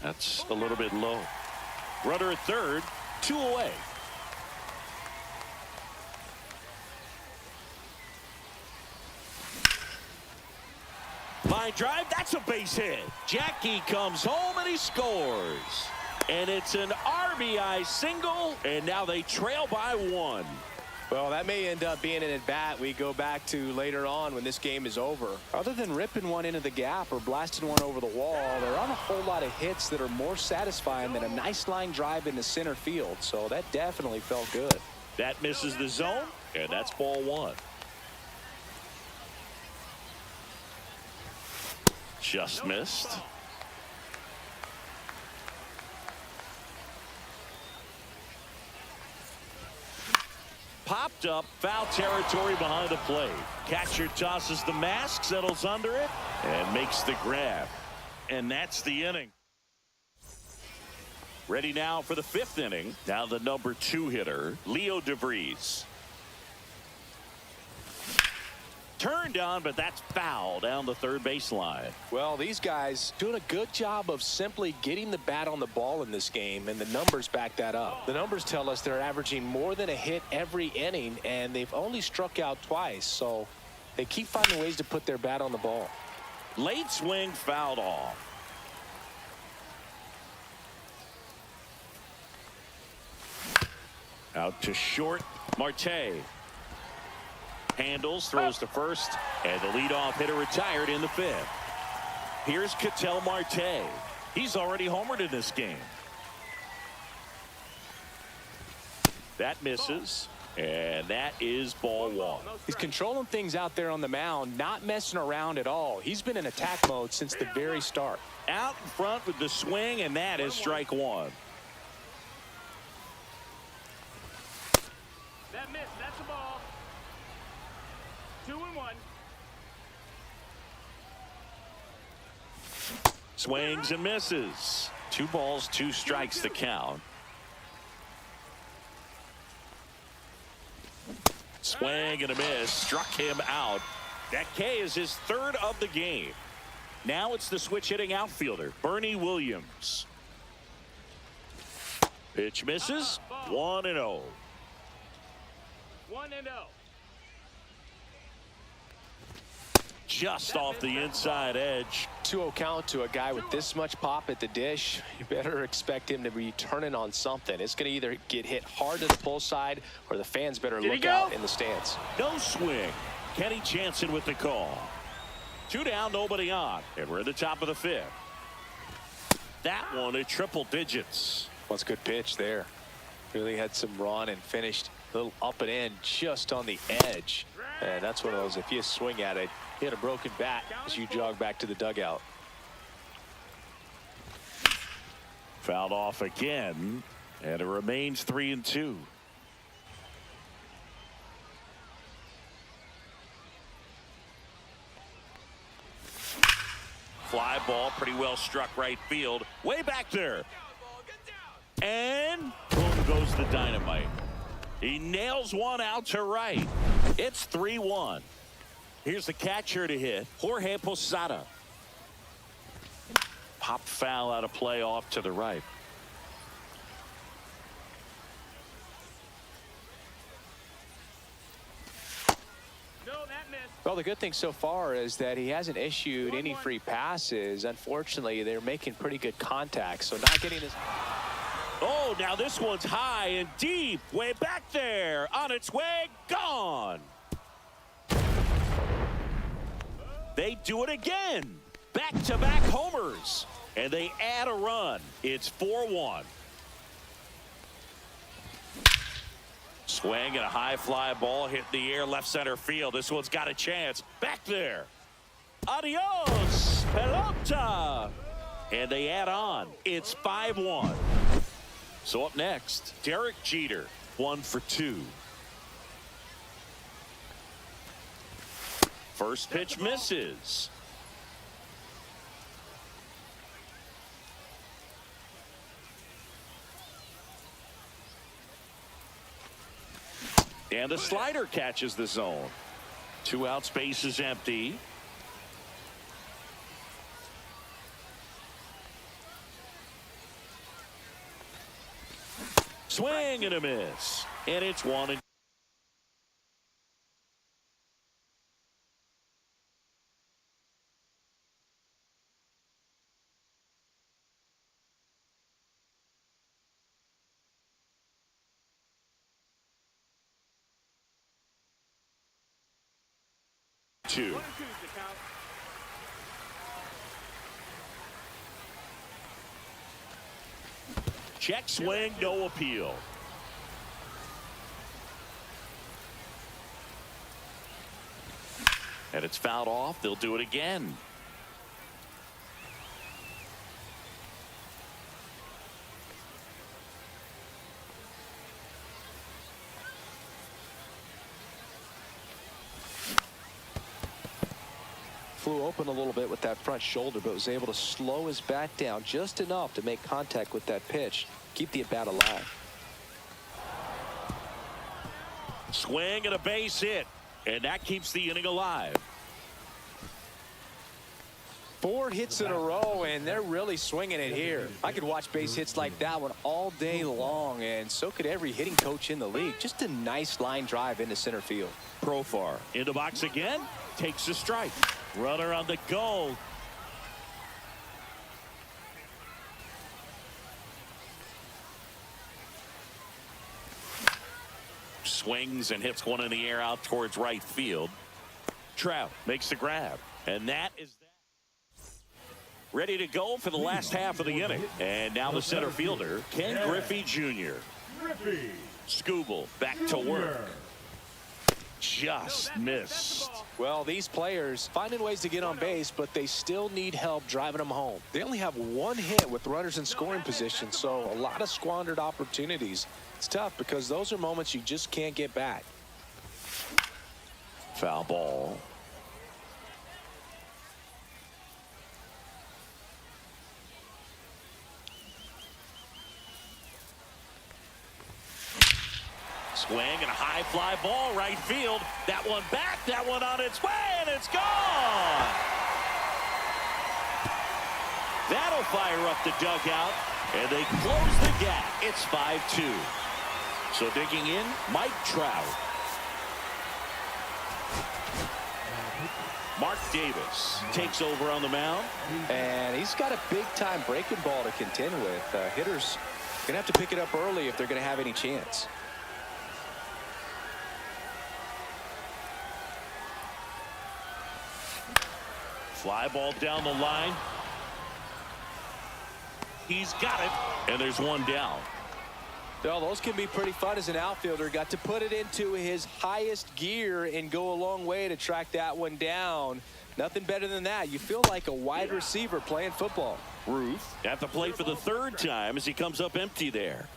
That's a little bit low. Runner at third, 2 away. Line drive, that's a base hit. Jackie comes home and he scores. And it's an RBI single, and now they trail by 1. Well, that may end up being an at-bat we go back to later on when this game is over. Other than ripping one into the gap or blasting one over the wall, there aren't a whole lot of hits that are more satisfying than a nice line drive into center field. So that definitely felt good. That misses the zone, and that's ball 1. Just missed. Popped up, foul territory behind the plate. Catcher tosses the mask, settles under it, and makes the grab. And that's the inning. Ready now for the 5th inning. Now the number 2 hitter, Leo DeVries. Turned on, but that's foul down the third baseline. Well, these guys doing a good job of simply getting the bat on the ball in this game, and the numbers back that up. The numbers tell us they're averaging more than a hit every inning, and they've only struck out twice, so they keep finding ways to put their bat on the ball. Late swing fouled off. Out to short, Marte. Handles, throws to first, and the leadoff hitter retired in the 5th. Here's Ketel Marte. He's already homered in this game. That misses, and that is ball 1. He's controlling things out there on the mound, not messing around at all. He's been in attack mode since the very start. Out in front with the swing, and that is strike 1. That missed. That's a ball. 2-1. Swings and misses. 2 balls, 2 strikes to count. Swing and a miss. Struck him out. That K is his 3rd of the game. Now it's the switch hitting outfielder, Bernie Williams. Pitch misses. 1-0. 1-0. Just off the inside edge. 2-0 count to a guy with this much pop at the dish. You better expect him to be turning on something. It's going to either get hit hard to the pull side, or the fans better look out in the stands. No swing. Kenny Jansen with the call. 2 down, nobody on. And we're at the top of the 5th. That one at triple digits. Well, it's a good pitch there. Really had some run and finished a little up and in just on the edge. And that's one of those, if you swing at it, you hit a broken bat as you jog back to the dugout. Fouled off again, and it remains 3-2. ball, pretty well struck right field. Way back there. And boom goes the dynamite. He nails one out to right. It's 3-1. Here's the catcher to hit, Jorge Posada. Pop foul out of play off to the right. Well, the good thing so far is that he hasn't issued any free passes. Unfortunately, they're making pretty good contact, so not getting his... Oh, now this one's high and deep, way back there, on its way, gone. They do it again. Back-to-back homers, and they add a run. It's 4-1. Swing and a high fly ball hit the air left center field. This one's got a chance. Back there. Adios, pelota. And they add on. It's 5-1. So up next, Derek Jeter, 1 for 2. First pitch misses. And the slider catches the zone. 2 out, space is empty. Swing and a miss. And it's 1-2. Check swing, no appeal. And it's fouled off. They'll do it again. Flew open a little bit with that front shoulder, but was able to slow his bat down just enough to make contact with that pitch. Keep the at-bat alive. Swing and a base hit. And that keeps the inning alive. 4 hits in a row, and they're really swinging it here. I could watch base hits like that one all day long, and so could every hitting coach in the league. Just a nice line drive into center field. Profar in the box again, takes a strike. Runner on the go. Swings and hits one in the air out towards right field. Trout makes the grab, and that is that. Ready to go for the last half of the inning. And now the center fielder, Ken Griffey Jr. Scooble back to work. Just missed. Well, these players finding ways to get on base, but they still need help driving them home. They only have 1 hit with runners in scoring position, so a lot of squandered opportunities. It's tough because those are moments you just can't get back. Foul ball. Swing and a high fly ball right field. That one back, that one on its way, and it's gone. That'll fire up the dugout, and they close the gap. It's 5-2. So digging in, Mike Trout. Mark Davis takes over on the mound. And he's got a big-time breaking ball to contend with. Hitters going to have to pick it up early if they're going to have any chance. Fly ball down the line. He's got it, and there's one down. Well, those can be pretty fun as an outfielder. Got to put it into his highest gear and go a long way to track that one down. Nothing better than that. You feel like a wide receiver playing football. Ruth at the plate for the 3rd time as he comes up empty there.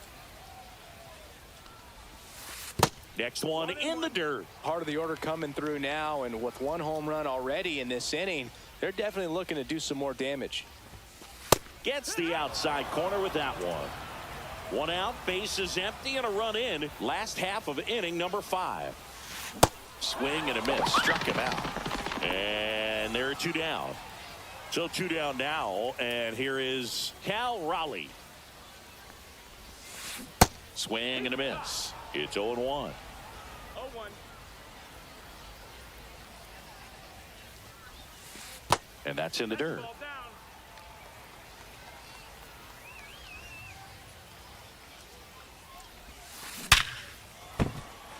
Next one in the dirt. Part of the order coming through now, and with 1 home run already in this inning, They're definitely looking to do some more damage. Gets the outside corner with that one. One out, base is empty, and a run in. Last half of inning number 5. Swing and a miss. Struck him out. And there are 2 down. So 2 down now, and here is Cal Raleigh. Swing and a miss. It's 0-1. 0-1. And that's in the dirt. Ball down.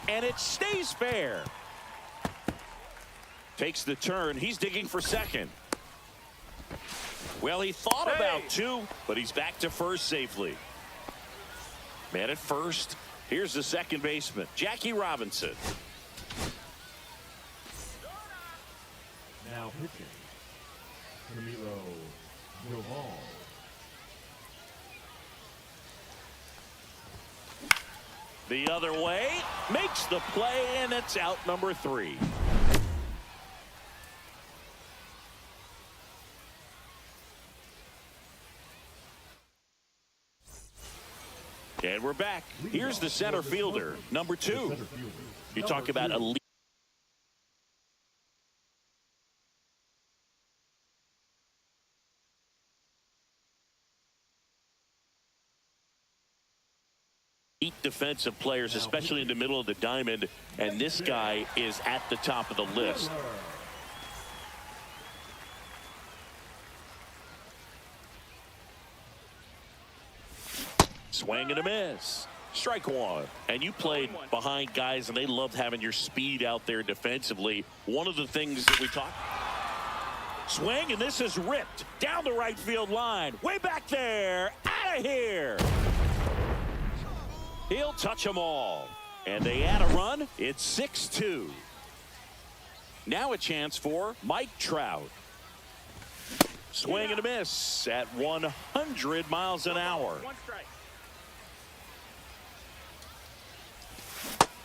And it stays fair. Takes the turn. He's digging for second. Well, he thought about 2, but he's back to first safely. Man at first. Here's the second baseman, Jackie Robinson. Now pitching, Camilo Doval. The other way, makes the play, and it's out number 3. And we're back. Here's the center fielder, number 2. You talk about elite defensive players, especially in the middle of the diamond, and this guy is at the top of the list. Swing and a miss. Strike 1. And you played behind guys, and they loved having your speed out there defensively. One of the things that we talked. Swing, and this is ripped down the right field line. Way back there. Out of here. He'll touch them all. And they add a run. It's 6-2. Now a chance for Mike Trout. Swing and a miss at 100 miles an hour. 1 strike.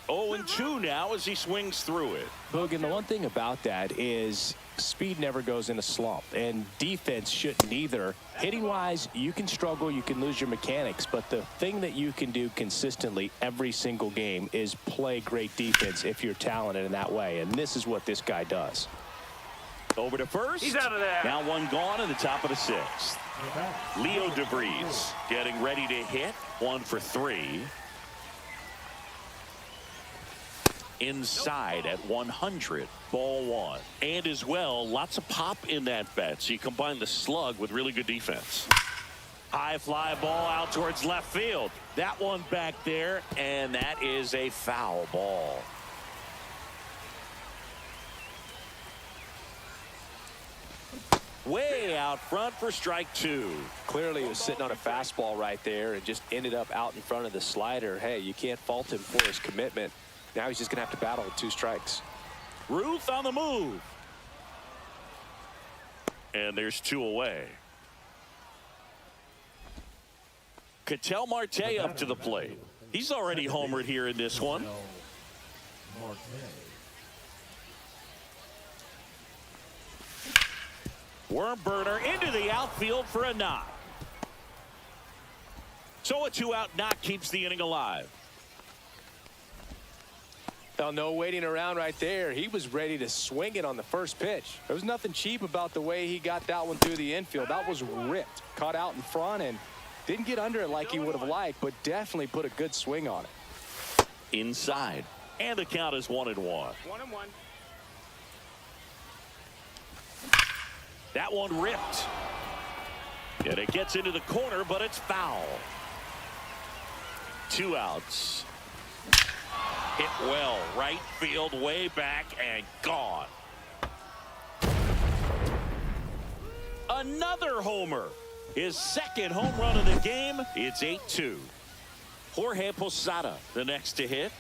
0-2 now as he swings through it. Boog, and the one thing about that is speed never goes in a slump, and defense shouldn't either. Hitting-wise, you can struggle, you can lose your mechanics, but the thing that you can do consistently every single game is play great defense if you're talented in that way, and this is what this guy does. Over to first. He's out of there. Now 1 gone in the top of the 6th. Leo DeVries getting ready to hit. 1 for 3. Inside at 100, ball 1. And as well, lots of pop in that bet. So you combine the slug with really good defense. High fly ball out towards left field. That one back there, and that is a foul ball. Way out front for strike 2. Clearly, he was sitting on a fastball right there and just ended up out in front of the slider. Hey, you can't fault him for his commitment. Now he's just going to have to battle with 2 strikes. Ruth on the move. And there's 2 away. Ketel Marte up to the plate. He's already homered here in this one. Worm burner into the outfield for a knock. So a 2-out knock keeps the inning alive. Well, no waiting around right there. He was ready to swing it on the first pitch. There was nothing cheap about the way he got that one through the infield. That was ripped, caught out in front, and didn't get under it like he would have liked, but definitely put a good swing on it. Inside, and the count is 1-1. 1-1. That one ripped. And it gets into the corner, but it's foul. 2 outs. Hit well, right field, way back, and gone. Another homer. His second home run of the game. It's 8-2. Jorge Posada, the next to hit.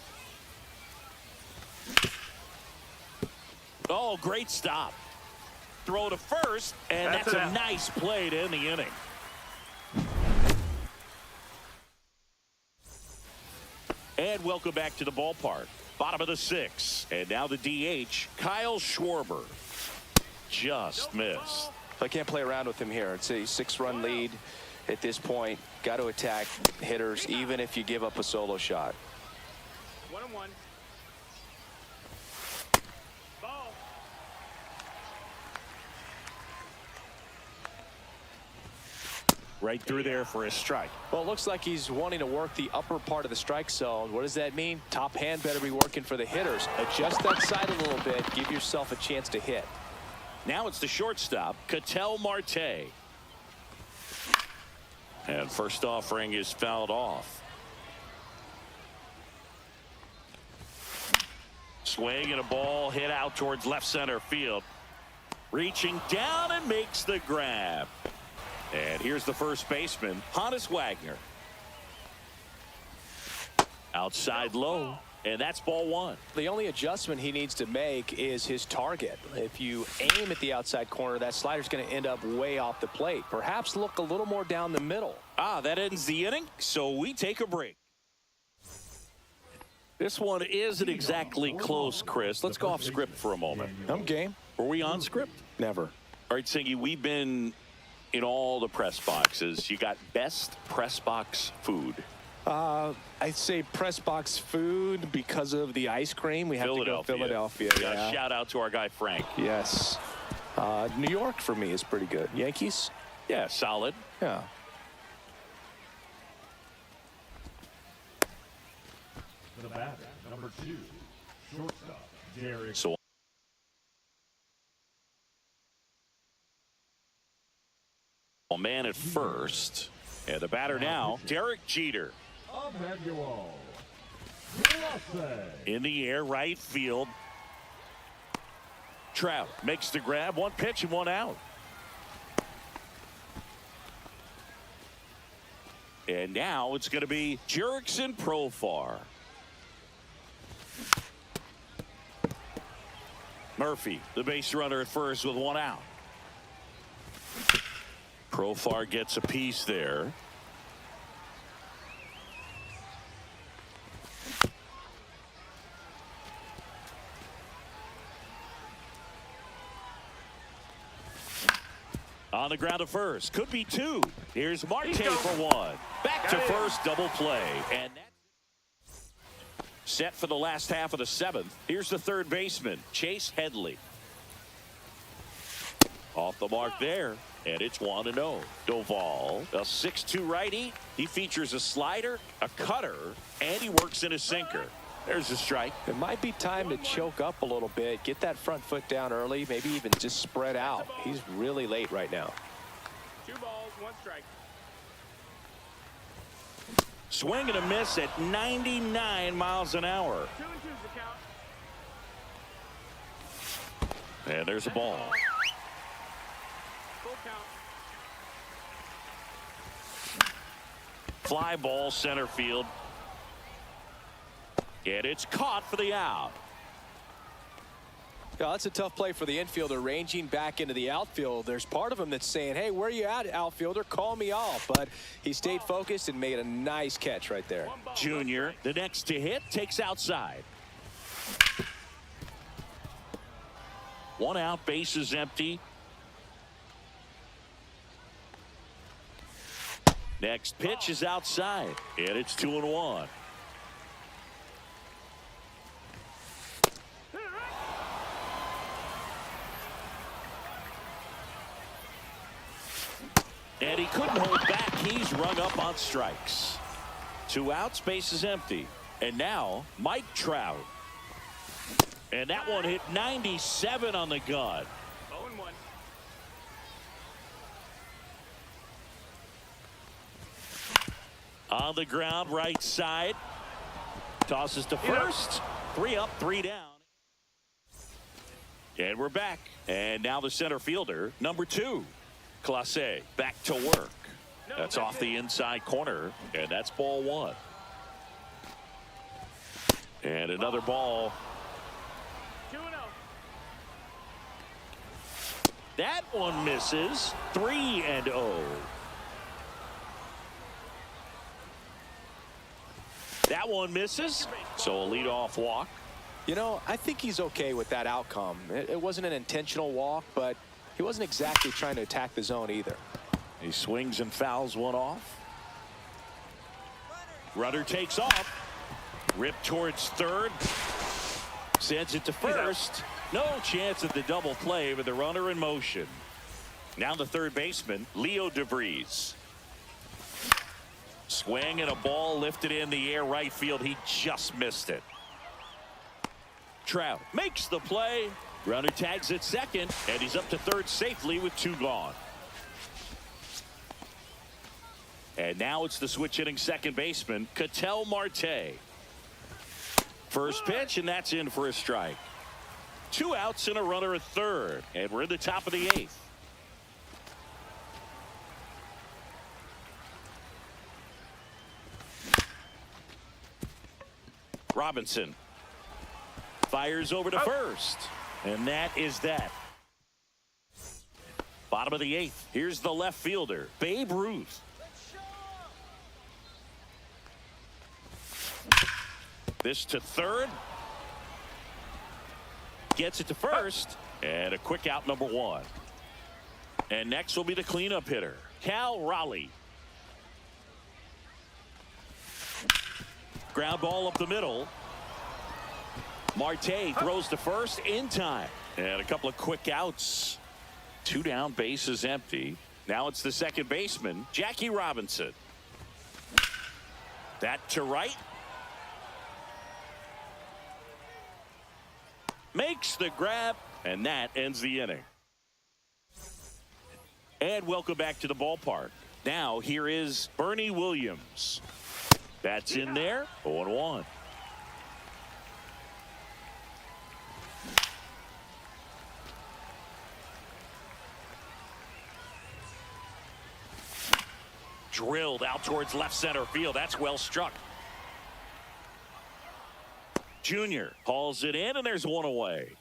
Oh, great stop. Throw to first, and that's a nice play to end the inning. And welcome back to the ballpark. Bottom of the 6th. And now the DH, Kyle Schwarber. just missed. I can't play around with him here. It's a 6-run lead at this point. Got to attack hitters, even if you give up a solo shot. 1-1. Ball. Right through there for a strike. Well, it looks like he's wanting to work the upper part of the strike zone. What does that mean? Top hand better be working for the hitters. Adjust that side a little bit. Give yourself a chance to hit. Now it's the shortstop, Ketel Marte. And first offering is fouled off. Swing and a ball hit out towards left center field. Reaching down and makes the grab. And here's the first baseman, Hannes Wagner. Outside low, and that's ball one. The only adjustment he needs to make is his target. If you aim at the outside corner, that slider's going to end up way off the plate. Perhaps look a little more down the middle. That ends the inning, so we take a break. This one isn't exactly close, Chris. Let's go off script for a moment. I'm game. Were we on script? Never. All right, Singy, we've been in all the press boxes. You got best press box food. I'd say press box food because of the ice cream. We have to go Philadelphia. Yeah. Shout out to our guy Frank. Yes. New York for me is pretty good. Yankees? Yeah, solid. Yeah. To the batter, number 2, shortstop, Derek. So man at first. And the batter now, Derek Jeter. Emmanuel. In the air, right field. Trout makes the grab. One pitch and one out. And now it's going to be Jurickson Profar. Murphy, the base runner at first with one out. Profar gets a piece there. On the ground to first. Could be two. Here's Marte for one. Back to first, double play. And that's set for the last half of the 7th. Here's the third baseman, Chase Headley. Off the mark there. And it's 1-0. Doval, a 6'2 righty. He features a slider, a cutter, and he works in a sinker. There's a strike. It might be time to choke up a little bit. Get that front foot down early. Maybe even just spread out. He's really late right now. 2 balls, 1 strike. Swing and a miss at 99 miles an hour. 2-2's the count. And there's a ball. Full count. Fly ball center field. And it's caught for the out. Yeah, that's a tough play for the infielder, ranging back into the outfield. There's part of him that's saying, hey, where you at, outfielder? Call me off. But he stayed focused and made a nice catch right there. Junior, the next to hit, takes outside. 1 out, base is empty. Next pitch is outside, and it's 2-1. And he couldn't hold back. He's rung up on strikes. 2 outs, base is empty. And now, Mike Trout. And that one hit 97 on the gun. 0-1. On the ground, right side. Tosses to first. 3 up, 3 down. And we're back. And now the center fielder, number 2. Clase back to work. That's off the inside corner, and that's ball 1. And another ball. 2-0. That one misses. 3-0. That one misses. So a leadoff walk. You know, I think he's okay with that outcome. It wasn't an intentional walk, but he wasn't exactly trying to attack the zone either. He swings and fouls one off. Runner takes off. Ripped towards third. Sends it to first. No chance at the double play with the runner in motion. Now the third baseman, Leo DeVries. Swing and a ball lifted in the air right field. He just missed it. Trout makes the play. Runner tags at second, and he's up to third safely with 2 gone. And now it's the switch hitting second baseman, Ketel Marte. First pitch, and that's in for a strike. 2 outs and a runner at third, and we're in the top of the 8th. Robinson fires over to first, and that is that. Bottom of the 8th. Here's the left fielder, Babe Ruth. This to third. Gets it to first, and a quick out, number 1. And next will be the cleanup hitter, Cal Raleigh. Ground ball up the middle. Marte throws to first in time. And a couple of quick outs. 2 down, bases empty. Now it's the second baseman, Jackie Robinson. That to right. Makes the grab, and that ends the inning. And welcome back to the ballpark. Now here is Bernie Williams. That's in there, 0-1. Drilled out towards left center field. That's well struck. Junior hauls it in, and there's 1 away.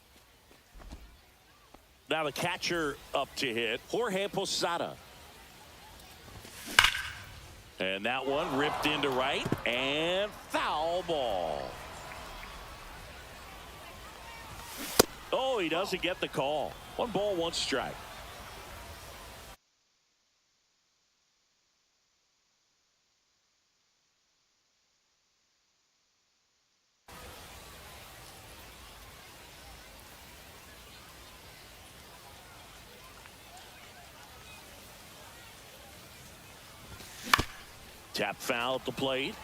Now the catcher up to hit, Jorge Posada. And that one ripped into right, and foul ball. Oh, he doesn't get the call. 1 ball, 1 strike. Tap foul at the plate.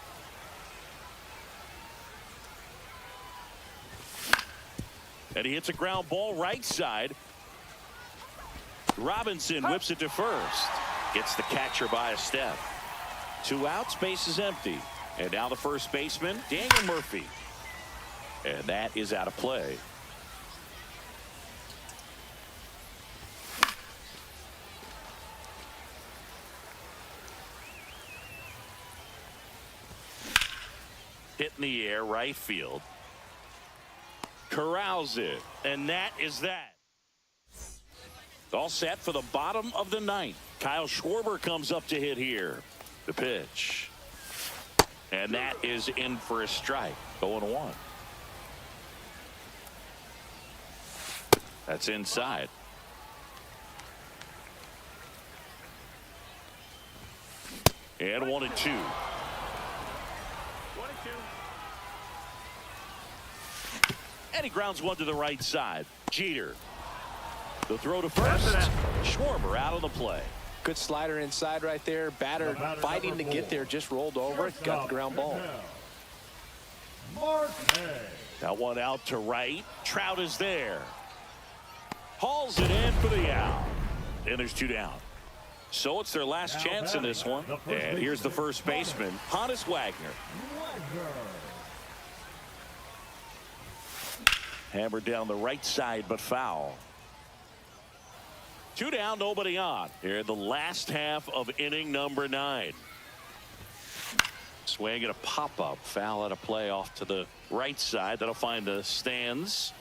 And he hits a ground ball right side. Robinson whips it to first. Gets the catcher by a step. 2 outs, base is empty. And now the first baseman, Daniel Murphy. And that is out of play. Hit in the air, right field. Corrals it, and that is that. All set for the bottom of the 9th. Kyle Schwarber comes up to hit here. The pitch. And that is in for a strike. 0-1. That's inside. And 1-2. And he grounds one to the right side. Jeter. The throw to first. Schwarber out of the play. Good slider inside right there. Batter fighting to get there. Just rolled over. Got the ground ball. That one out to right. Trout is there. Hauls it in for the out. And there's 2 down. So it's their last chance in this one. And here's the first baseman, Honus Wagner. Hammered down the right side, but foul. 2 down, nobody on. Here in the last half of inning number 9. Swing and a pop-up. Foul out of play off to the right side. That'll find the stands.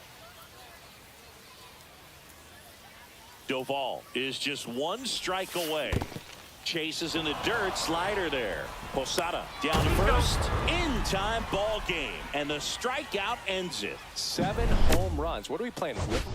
Doval is just 1 strike away. Chases in the dirt. Slider there. Posada down to first. In One-time ball game, and the strikeout ends it. 7 home runs. What are we playing with?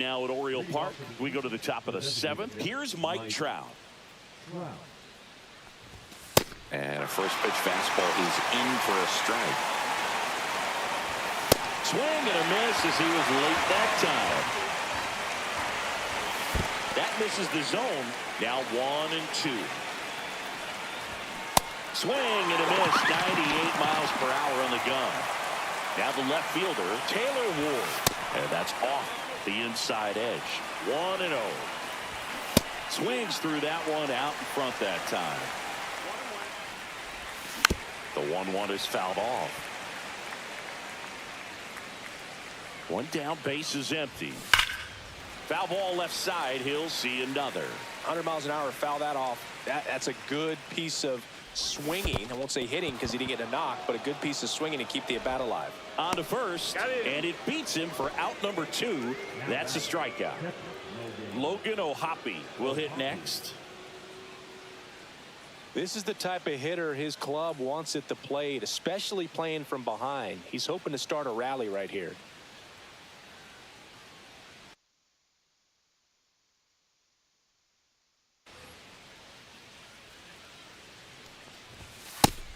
now at Oriole Park. We go to the top of the 7th. Here's Mike Trout. And a first pitch fastball is in for a strike. Swing and a miss as he was late that time. That misses the zone. Now 1-2. Swing and a miss. 98 miles per hour on the gun. Now the left fielder, Taylor Ward. And that's off the inside edge. 1-0. Swings through that one out in front that time. The 1-1 is fouled off. One down, base is empty. Foul ball left side. He'll see another. 100 miles an hour, foul that off. That's a good piece of swinging. I won't say hitting because he didn't get a knock, but a good piece of swinging to keep the at bat alive. On to first, and it beats him for out number 2. That's a strikeout. Logan O'Hoppe will hit next. This is the type of hitter his club wants at the plate, especially playing from behind. He's hoping to start a rally right here.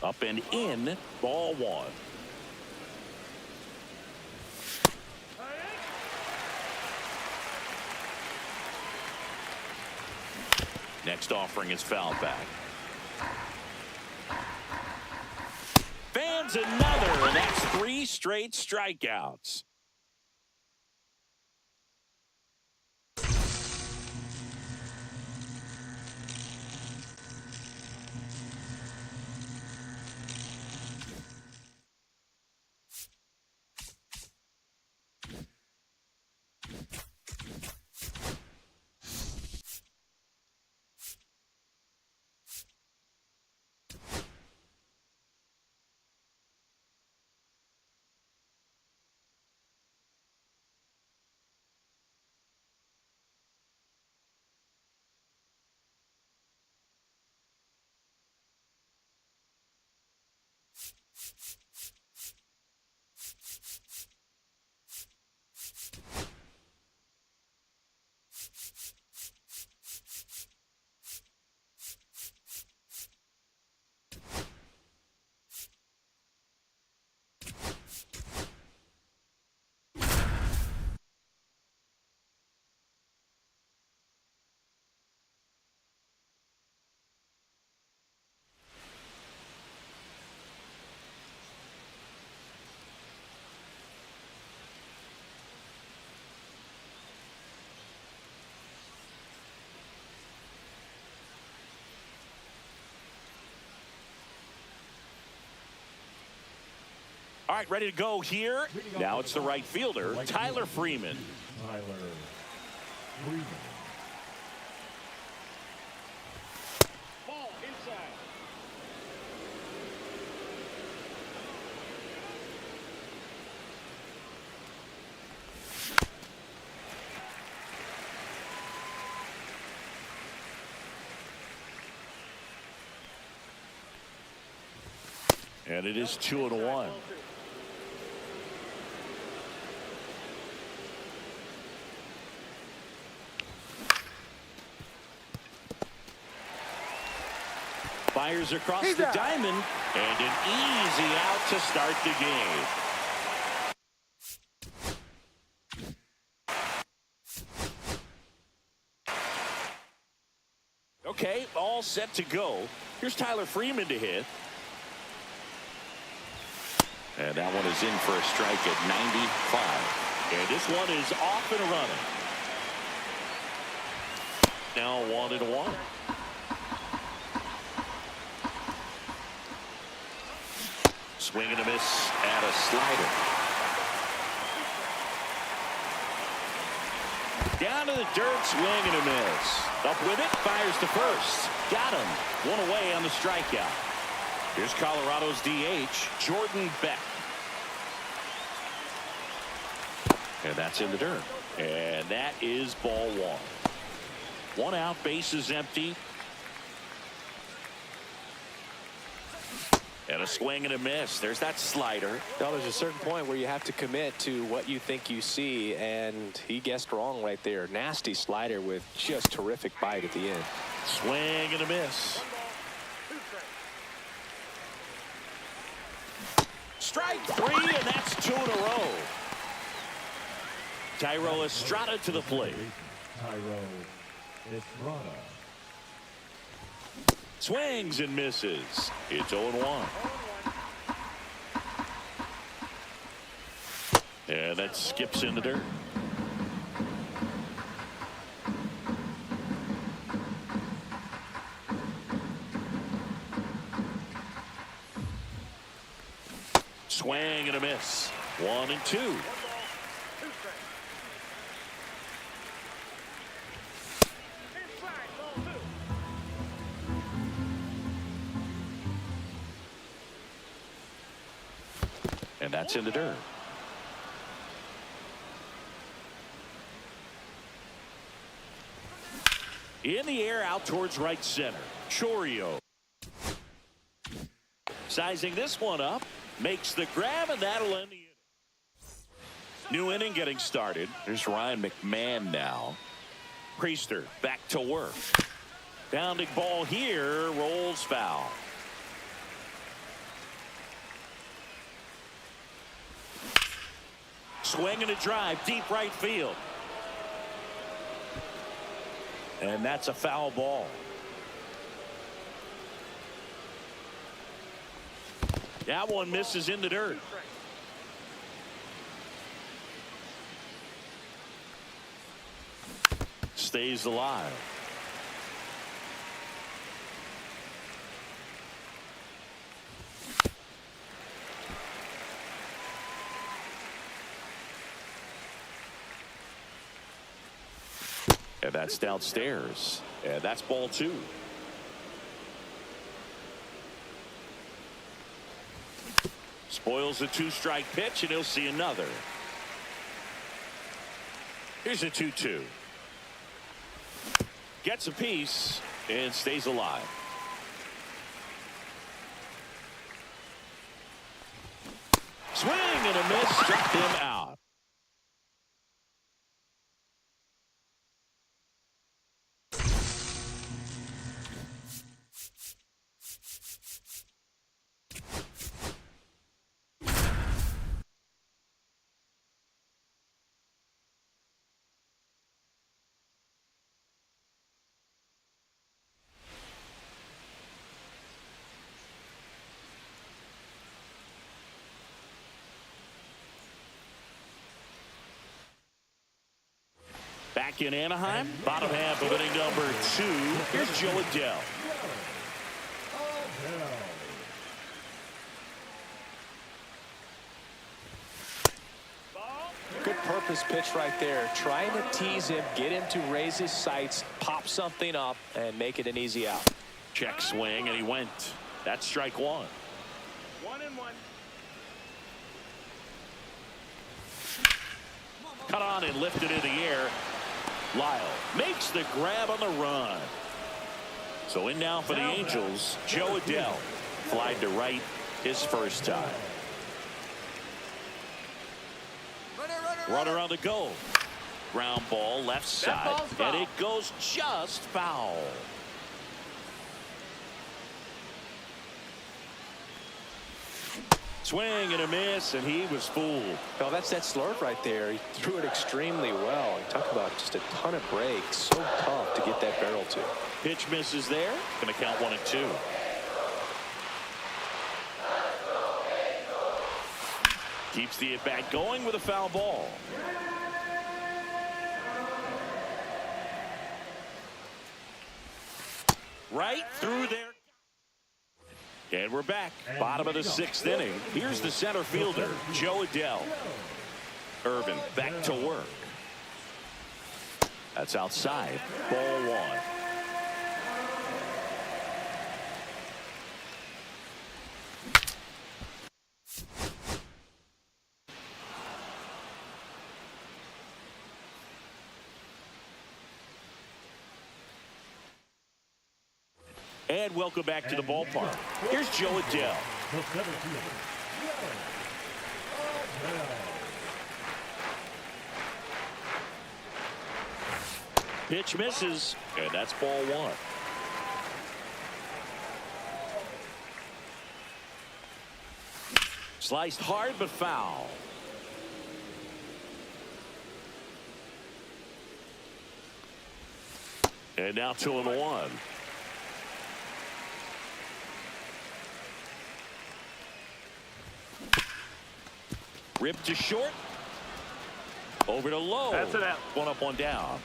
Up and in, ball 1. Next offering is fouled back. Fans another, and that's 3 straight strikeouts. All right, ready to go here. Now it's the right fielder, Tyler Freeman. Tyler Freeman. Ball inside. And it is 2-1. Fires across the diamond, and an easy out to start the game. Okay, all set to go. Here's Tyler Freeman to hit. And that one is in for a strike at 95. And this one is off and running. Now 1-1. Swing and a miss at a slider. Down to the dirt, swing and a miss. Up with it, fires to first. Got him. One away on the strikeout. Here's Colorado's DH, Jordan Beck. And that's in the dirt. And that is ball 1. 1 out, base is empty. And a swing and a miss. There's that slider. Now, there's a certain point where you have to commit to what you think you see, and he guessed wrong right there. Nasty slider with just terrific bite at the end. Swing and a miss. Strike three, and that's 2 in a row. Tyro Estrada to the plate. Tyro Estrada. Swings and misses. It's 0-1. And that skips in the dirt. Swing and a miss. 1-2. And that's in the dirt. In the air, out towards right center. Chorio. Sizing this one up. Makes the grab, and that'll end the inning. New inning getting started. There's Ryan McMahon now. Priester back to work. Bounding ball here. Rolls foul. Swing and a drive, deep right field. And that's a foul ball. That one misses in the dirt. Stays alive. And that's downstairs. And that's ball 2. Spoils a 2-strike pitch, and he'll see another. Here's a 2-2. Gets a piece and stays alive. Swing and a miss, struck him out. Back in Anaheim, bottom half of inning number 2. Here's Joe Adell. Good purpose pitch right there. Trying to tease him, get him to raise his sights, pop something up, and make it an easy out. Check swing, and he went. That's strike 1. 1-1. Cut on and lifted in the air. Lyle makes the grab on the run. So in now for the Angels, Joe Adell. Flied to right his first time. Runner on the go. Ground ball left side. And it goes just foul. Swing and a miss, and he was fooled. Well, that's that slurve right there. He threw it extremely well. You talk about just a ton of breaks. So tough to get that barrel to. Pitch misses there. Going to count 1-2. Keeps the at-bat going with a foul ball. Right through there. And we're back. Bottom of the 6th inning. Here's the center fielder, Joe Adell. Irvin back to work. That's outside. Ball 1. And welcome back to the ballpark. Here's Joe Adell. The center fielder, Pitch misses, and that's ball one. Sliced hard but foul. And now 2-1. Ripped to short. Over to low. That's it out. One up, one down.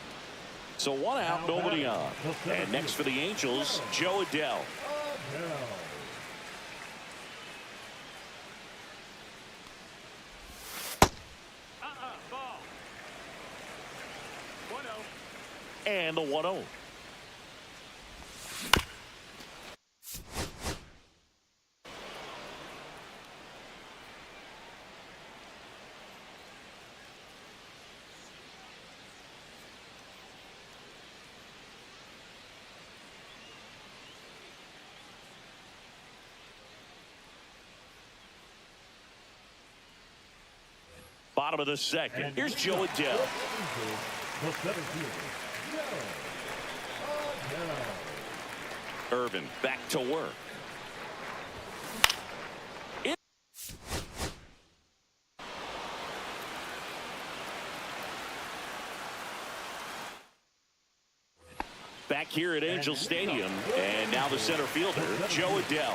So one out, nobody on. And next for the Angels, Joe Adell. Ball. 1-0. And the 1-0. Bottom of the second. Here's Joe Adell. the center fielder, Irvin back to work. Back here at Angel Stadium, and now the center fielder, Joe Adell.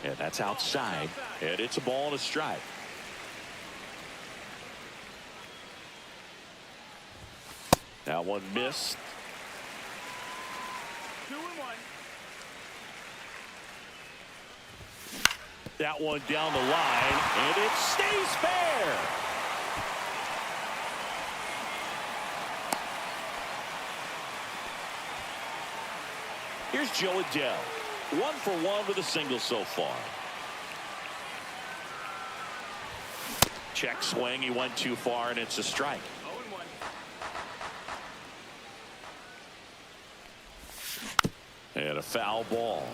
And that's outside, and it's a ball and a strike. That one missed. 2-1. That one down the line, and it stays fair. Here's Joe Adell. 1 for 1 with a single so far. Check swing. He went too far, and it's a strike. 0-1. And a foul ball.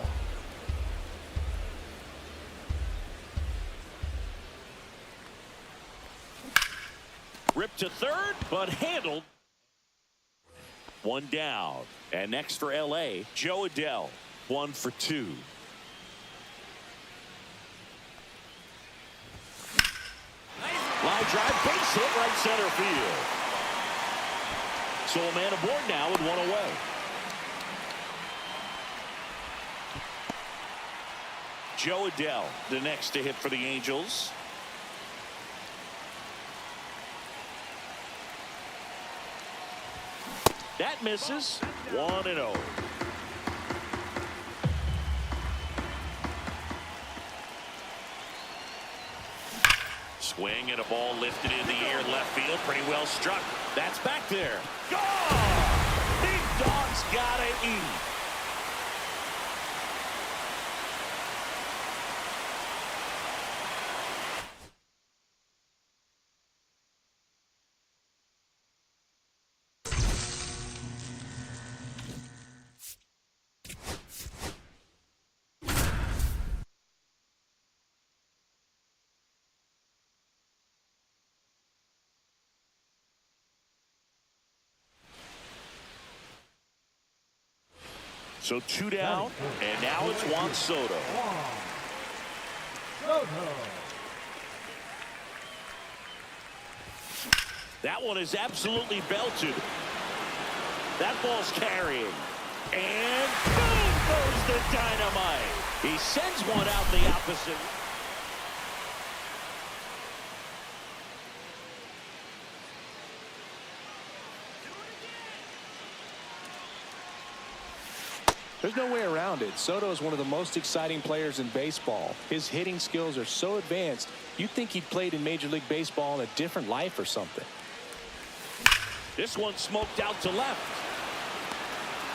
Ripped to third, but handled. One down. And next for L.A., Joe Adell. 1 for 2. Line drive, base hit, right center field. So a man aboard now with one away. Joe Adell, the next to hit for the Angels. That misses. 1-0. Swing and a ball lifted in the air left field. Pretty well struck. That's back there. Gone! Big Dog's gotta eat. So 2 down, and now it's Juan Soto. That one is absolutely belted. That ball's carrying. And boom goes the dynamite. He sends one out the opposite. There's no way around it. Soto is one of the most exciting players in baseball. His hitting skills are so advanced, you'd think he played in Major League Baseball in a different life or something. This one smoked out to left.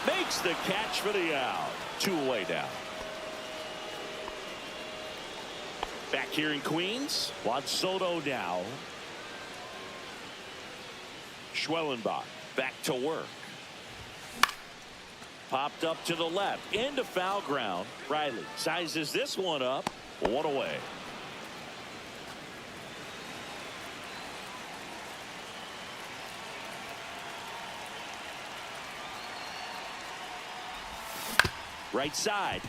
Makes the catch for the out. 2 away now. Back here in Queens, Juan Soto now. Schwellenbach back to work. Popped up to the left into foul ground. Riley sizes this one up. One away. Right side.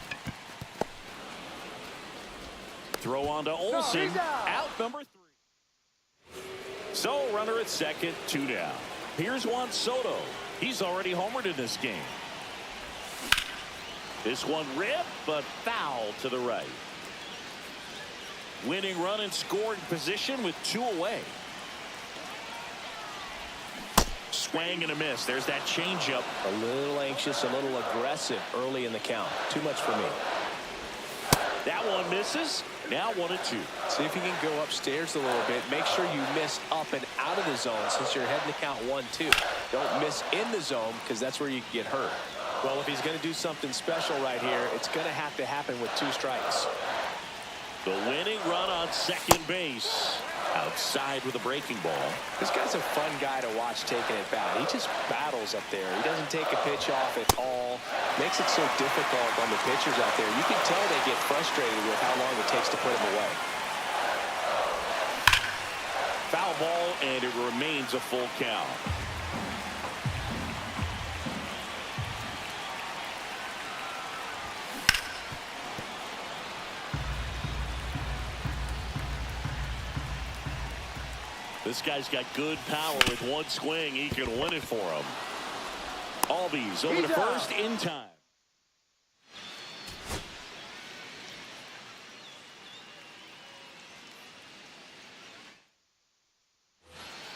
Throw on to Olsen. Out number 3. So runner at second, 2 down. Here's Juan Soto. He's already homered in this game. This one ripped, but foul to the right. Winning run in scoring position with 2 away. Swing and a miss. There's that changeup. A little anxious, a little aggressive early in the count. Too much for me. That one misses. Now 1-2. See if you can go upstairs a little bit. Make sure you miss up and out of the zone since you're heading to count 1-2. Don't miss in the zone because that's where you can get hurt. Well, if he's going to do something special right here, it's going to have to happen with 2 strikes. The winning run on second base. Outside with a breaking ball. This guy's a fun guy to watch taking it back. He just battles up there. He doesn't take a pitch off at all. Makes it so difficult on the pitchers out there. You can tell they get frustrated with how long it takes to put him away. Foul ball, and it remains a full count. This guy's got good power. With one swing, he can win it for him. Albies over to first in time.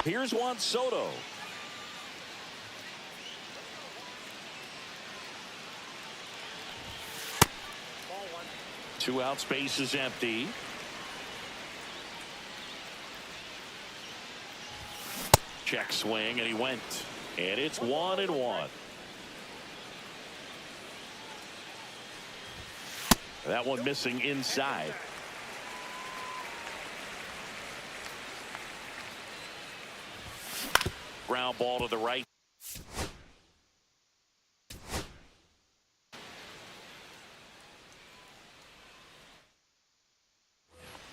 Here's Juan Soto. Ball 1. 2 out, space is empty. Check swing, and he went. And it's 1-1. That one missing inside. Ground ball to the right.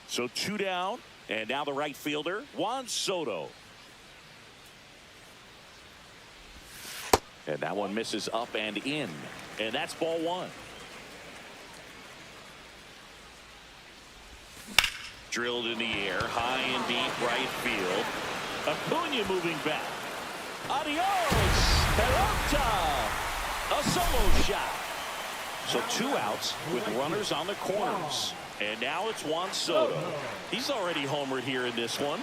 So 2 down, and now the right fielder, Juan Soto. And that one misses up and in. And that's ball 1. Drilled in the air, high and deep right field. Acuna moving back. Adios! Pelota! A solo shot. So 2 outs with runners on the corners. And now it's Juan Soto. He's already homered here in this one.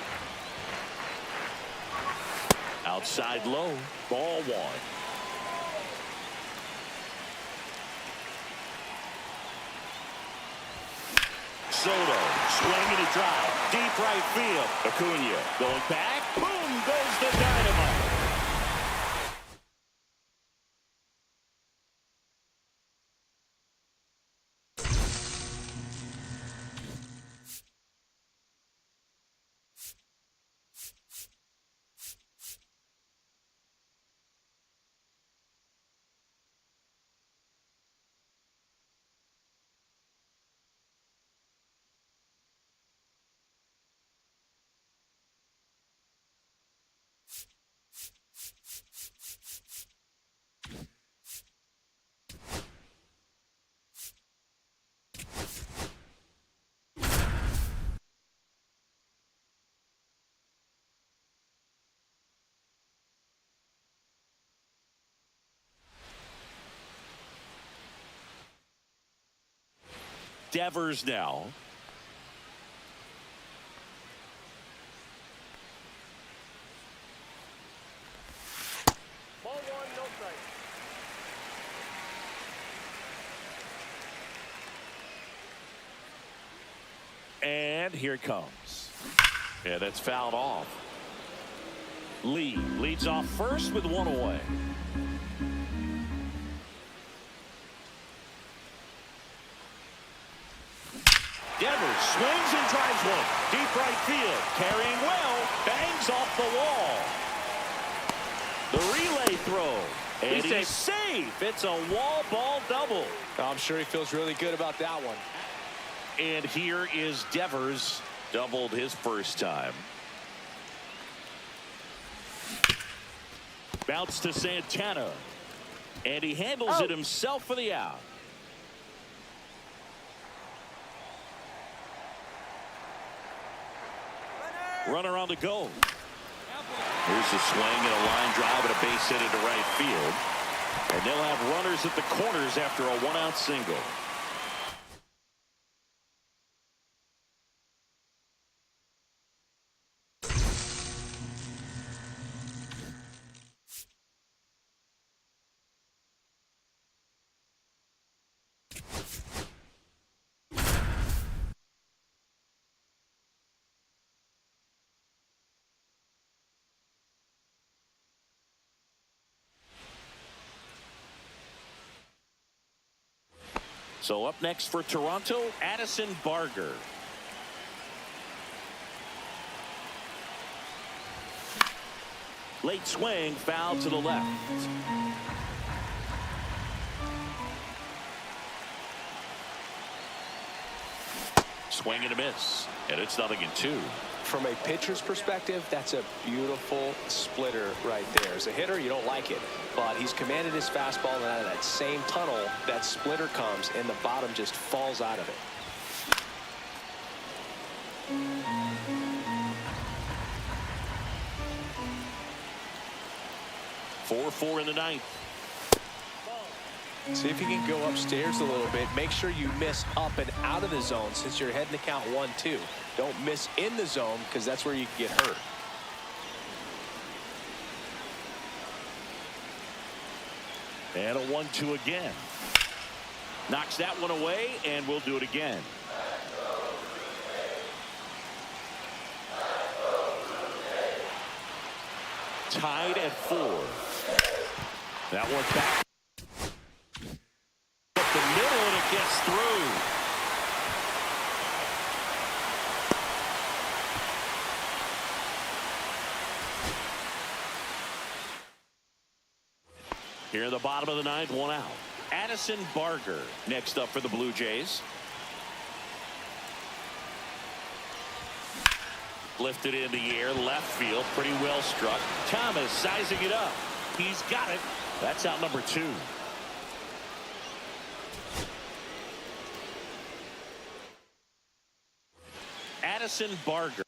Outside low, ball 1. Soto swinging a drive, deep right field. Acuna going back. Boom goes the dynamite. Devers now. Ball 1, no strike. And here it comes. Yeah, that's fouled off. Lee leads off first with 1 away. Devers Swings and drives one. Deep right field. Carrying well. Bangs off the wall. The relay throw. And he's safe. It's a wall ball double. I'm sure he feels really good about that one. And here is Devers. Doubled his first time. Bounce to Santana. And he handles it himself for the out. Runner on the go. Here's a swing and a line drive and a base hit into right field. And they'll have runners at the corners after a one-out single. So up next for Toronto, Addison Barger. Late swing, foul to the left. Swing and a miss, and it's 0-2. From a pitcher's perspective, that's a beautiful splitter right there. As a hitter, you don't like it, but he's commanded his fastball, and out of that same tunnel, that splitter comes, and the bottom just falls out of it. Four in the ninth. See if you can go upstairs a little bit. Make sure you miss up and out of the zone since you're heading to count 1-2. Don't miss in the zone because that's where you can get hurt. And a 1-2 again. Knocks that one away, and we'll do it again. Tied at 4. That one back. The middle, and it gets through. Here in the bottom of the ninth, one out. Addison Barger next up for the Blue Jays. Lifted in the air, left field, pretty well struck. Thomas sizing it up. He's got it. That's out number 2. Addison Barger.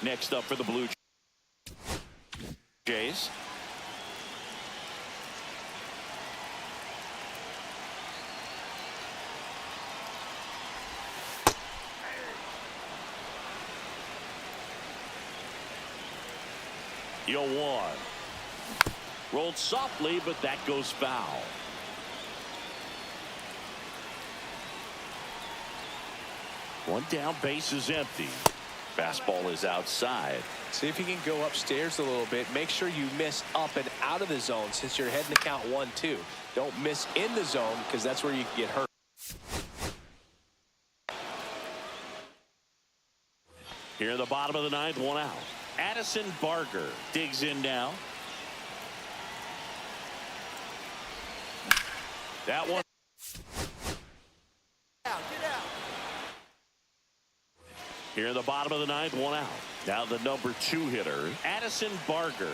next up for the Blue Jays. Yo, one. Rolled softly, but that goes foul. One down, base is empty. Fastball is outside. See if you can go upstairs a little bit. Make sure you miss up and out of the zone since you're heading to count 1-2. Don't miss in the zone because that's where you can get hurt. Here in the bottom of the ninth, one out. Addison Barger digs in now. That one. Get out. Here in the bottom of the ninth, one out. Now the number 2 hitter, Addison Barger.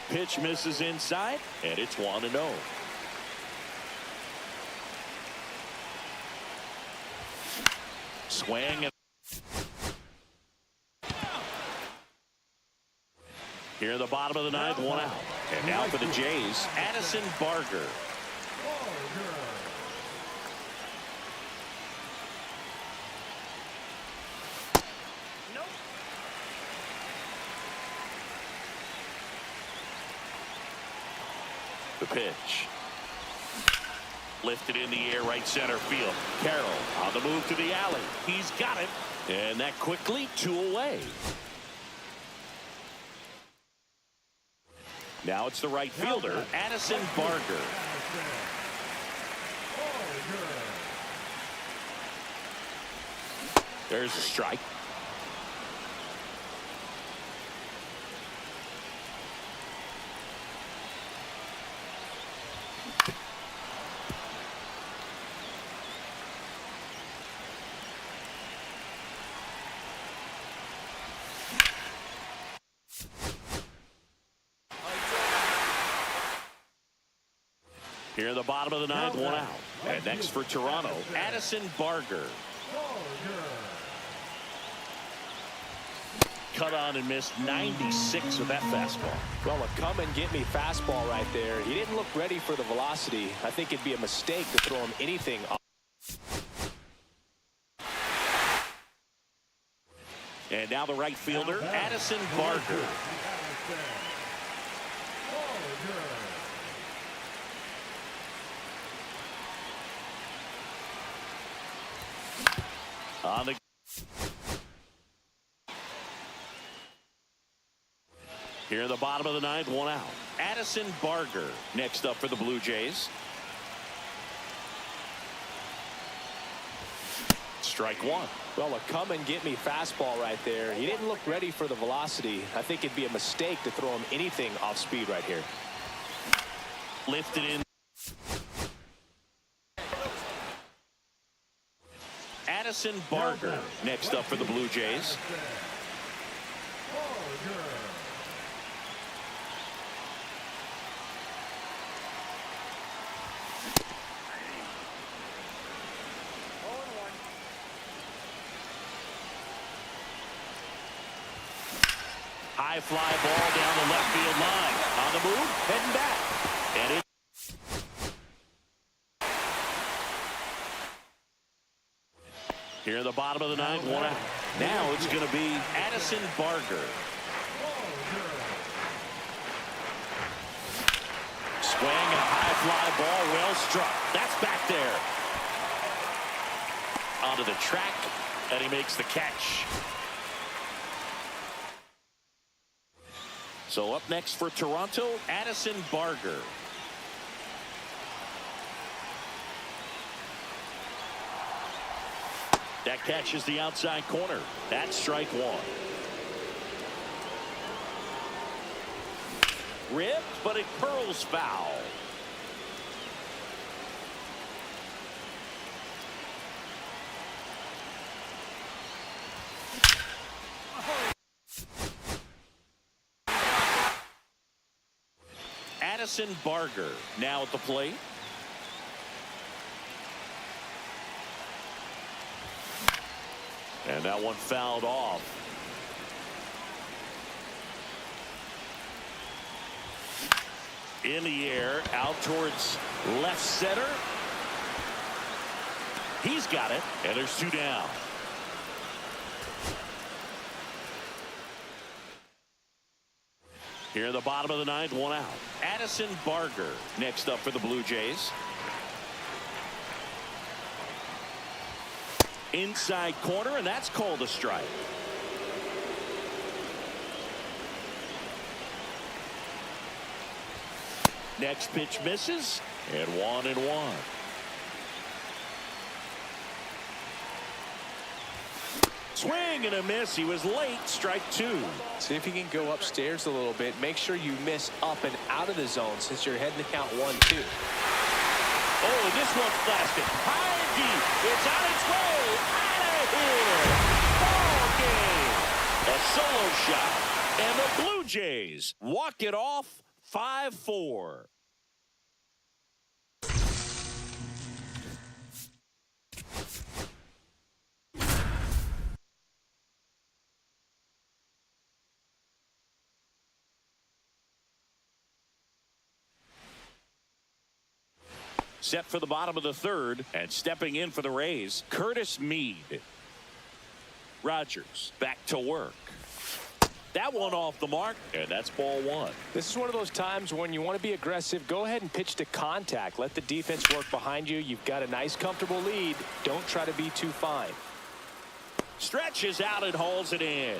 Pitch misses inside, and it's 1-0. Swing. Here in the bottom of the ninth, one out. And now for the Jays, Addison Barger. The pitch. Lifted in the air, right center field. Carroll on the move to the alley. He's got it. And that quickly 2 away. Now it's the right fielder, Addison Barger. There's a strike. Here in the bottom of the ninth, one out. And next for Toronto, Addison Barger. Cut on and missed 96 of that fastball. Well, a come and get me fastball right there. He didn't look ready for the velocity. I think it'd be a mistake to throw him anything off. And now the right fielder, Addison Barger. On the here in the bottom of the ninth, one out. Addison Barger next up for the Blue Jays. Strike one. Well, a come and get me fastball right there. He didn't look ready for the velocity. I think it'd be a mistake to throw him anything off speed right here. Lifted in. Addison Barger next up for the Blue Jays. High fly ball down the left field line. On the move, heading back. And it. Here in the bottom of the ninth, one out. Now it's going to be Addison Barger. Swing and a high fly ball, well struck. That's back there. Onto the track, and he makes the catch. So up next for Toronto, Addison Barger. That catches the outside corner. That's strike one. Ripped, but it curls foul. Addison Barger now at the plate. And that one fouled off. In the air, out towards left center. He's got it, and there's 2 down. Here in the bottom of the 9th, 1 out. Addison Barger next up for the Blue Jays. Inside corner, and that's called a strike. Next pitch misses, and 1-1. Swing and a miss. He was late. Strike 2. See if you can go upstairs a little bit. Make sure you miss up and out of the zone since you're heading to count 1-2. Oh, this one's blasted. High and deep. It's on its way. Out of here. Ball game. A solo shot. And the Blue Jays walk it off 5-4. Set for the bottom of the 3rd, and stepping in for the Rays, Curtis Mead. Rogers back to work. That one off the mark, and that's ball 1. This is one of those times when you want to be aggressive. Go ahead and pitch to contact. Let the defense work behind you. You've got a nice, comfortable lead. Don't try to be too fine. Stretches out and hauls it in.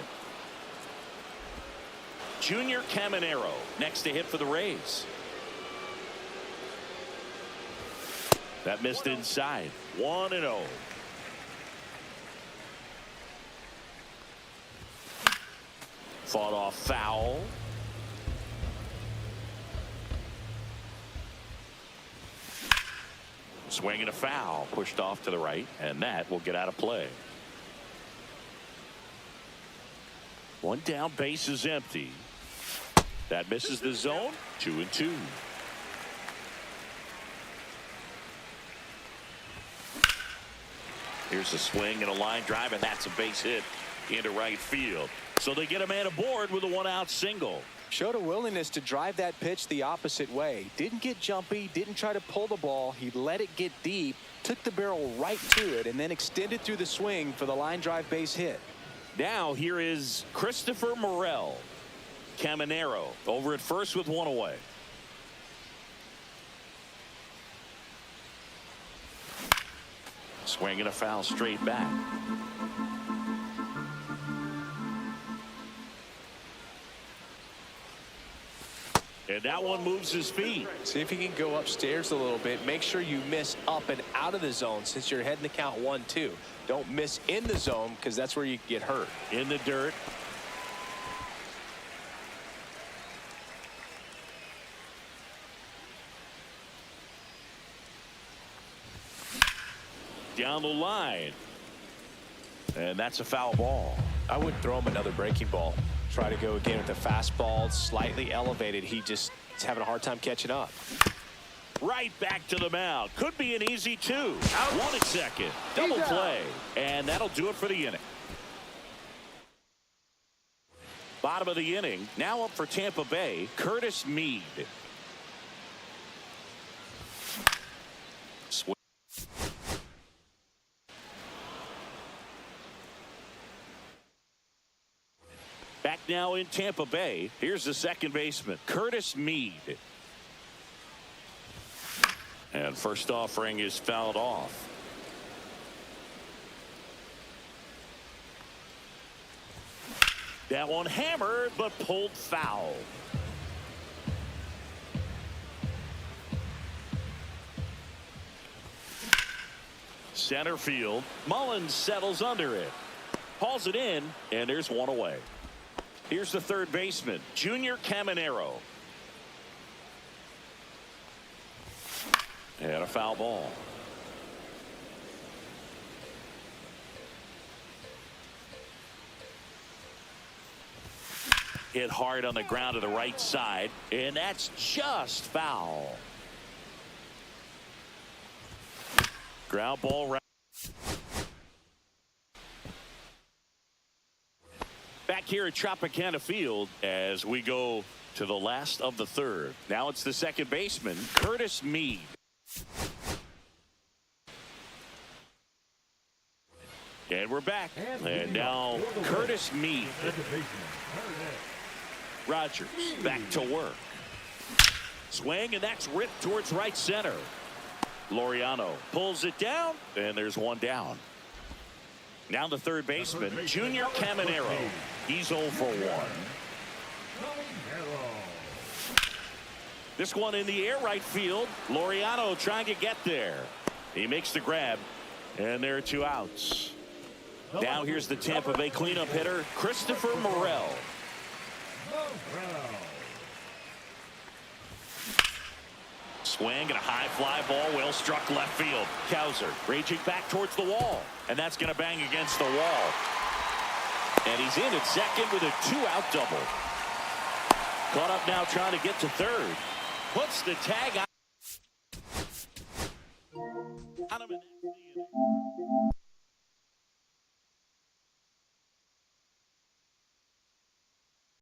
Junior Caminero next to hit for the Rays. That missed inside. 1-0. Fought off foul. Swing and a foul. Pushed off to the right, and that will get out of play. 1 down, base is empty. That misses the zone. 2-2. Here's a swing and a line drive, and that's a base hit into right field. So they get a man aboard with a 1-out single. Showed a willingness to drive that pitch the opposite way. Didn't get jumpy, didn't try to pull the ball. He let it get deep, took the barrel right to it, and then extended through the swing for the line drive base hit. Now here is Christopher Morel. Caminero over at first with 1 away. Swing and a foul straight back. And that one moves his feet. See if you can go upstairs a little bit. Make sure you miss up and out of the zone since you're heading to count 1-2. Don't miss in the zone because that's where you get hurt. In the dirt. Down the line. And that's a foul ball. I would throw him another breaking ball. Try to go again with the fastball, slightly elevated. He just is having a hard time catching up. Right back to the mound. Could be an easy 2. Out 1 at second. Double play. And that'll do it for the inning. Bottom of the inning. Now up for Tampa Bay, Curtis Mead. Back now in Tampa Bay. Here's the second baseman, Curtis Mead. And first offering is fouled off. That one hammered, but pulled foul. Center field. Mullins settles under it. Hauls it in, and there's 1 away. Here's the third baseman, Junior Caminero. And a foul ball. Hit hard on the ground to the right side, and that's just foul. Ground ball right. here at Tropicana Field as we go to the last of the third. Now it's the second baseman, Curtis Mead. And we're back. And now Curtis Mead. Rogers back to work. Swing, and that's ripped towards right center. Laureano pulls it down, and there's one down. Now the third baseman, Junior Caminero. He's 0 for 1. This one in the air right field. Laureano trying to get there. He makes the grab, and there are 2 outs. Now here's the Tampa Bay cleanup hitter, Christopher Morel. Swing and a high fly ball, well struck left field. Kowser raging back towards the wall, and that's going to bang against the wall. And he's in at second with a 2-out double. Caught up now trying to get to third. Puts the tag on him.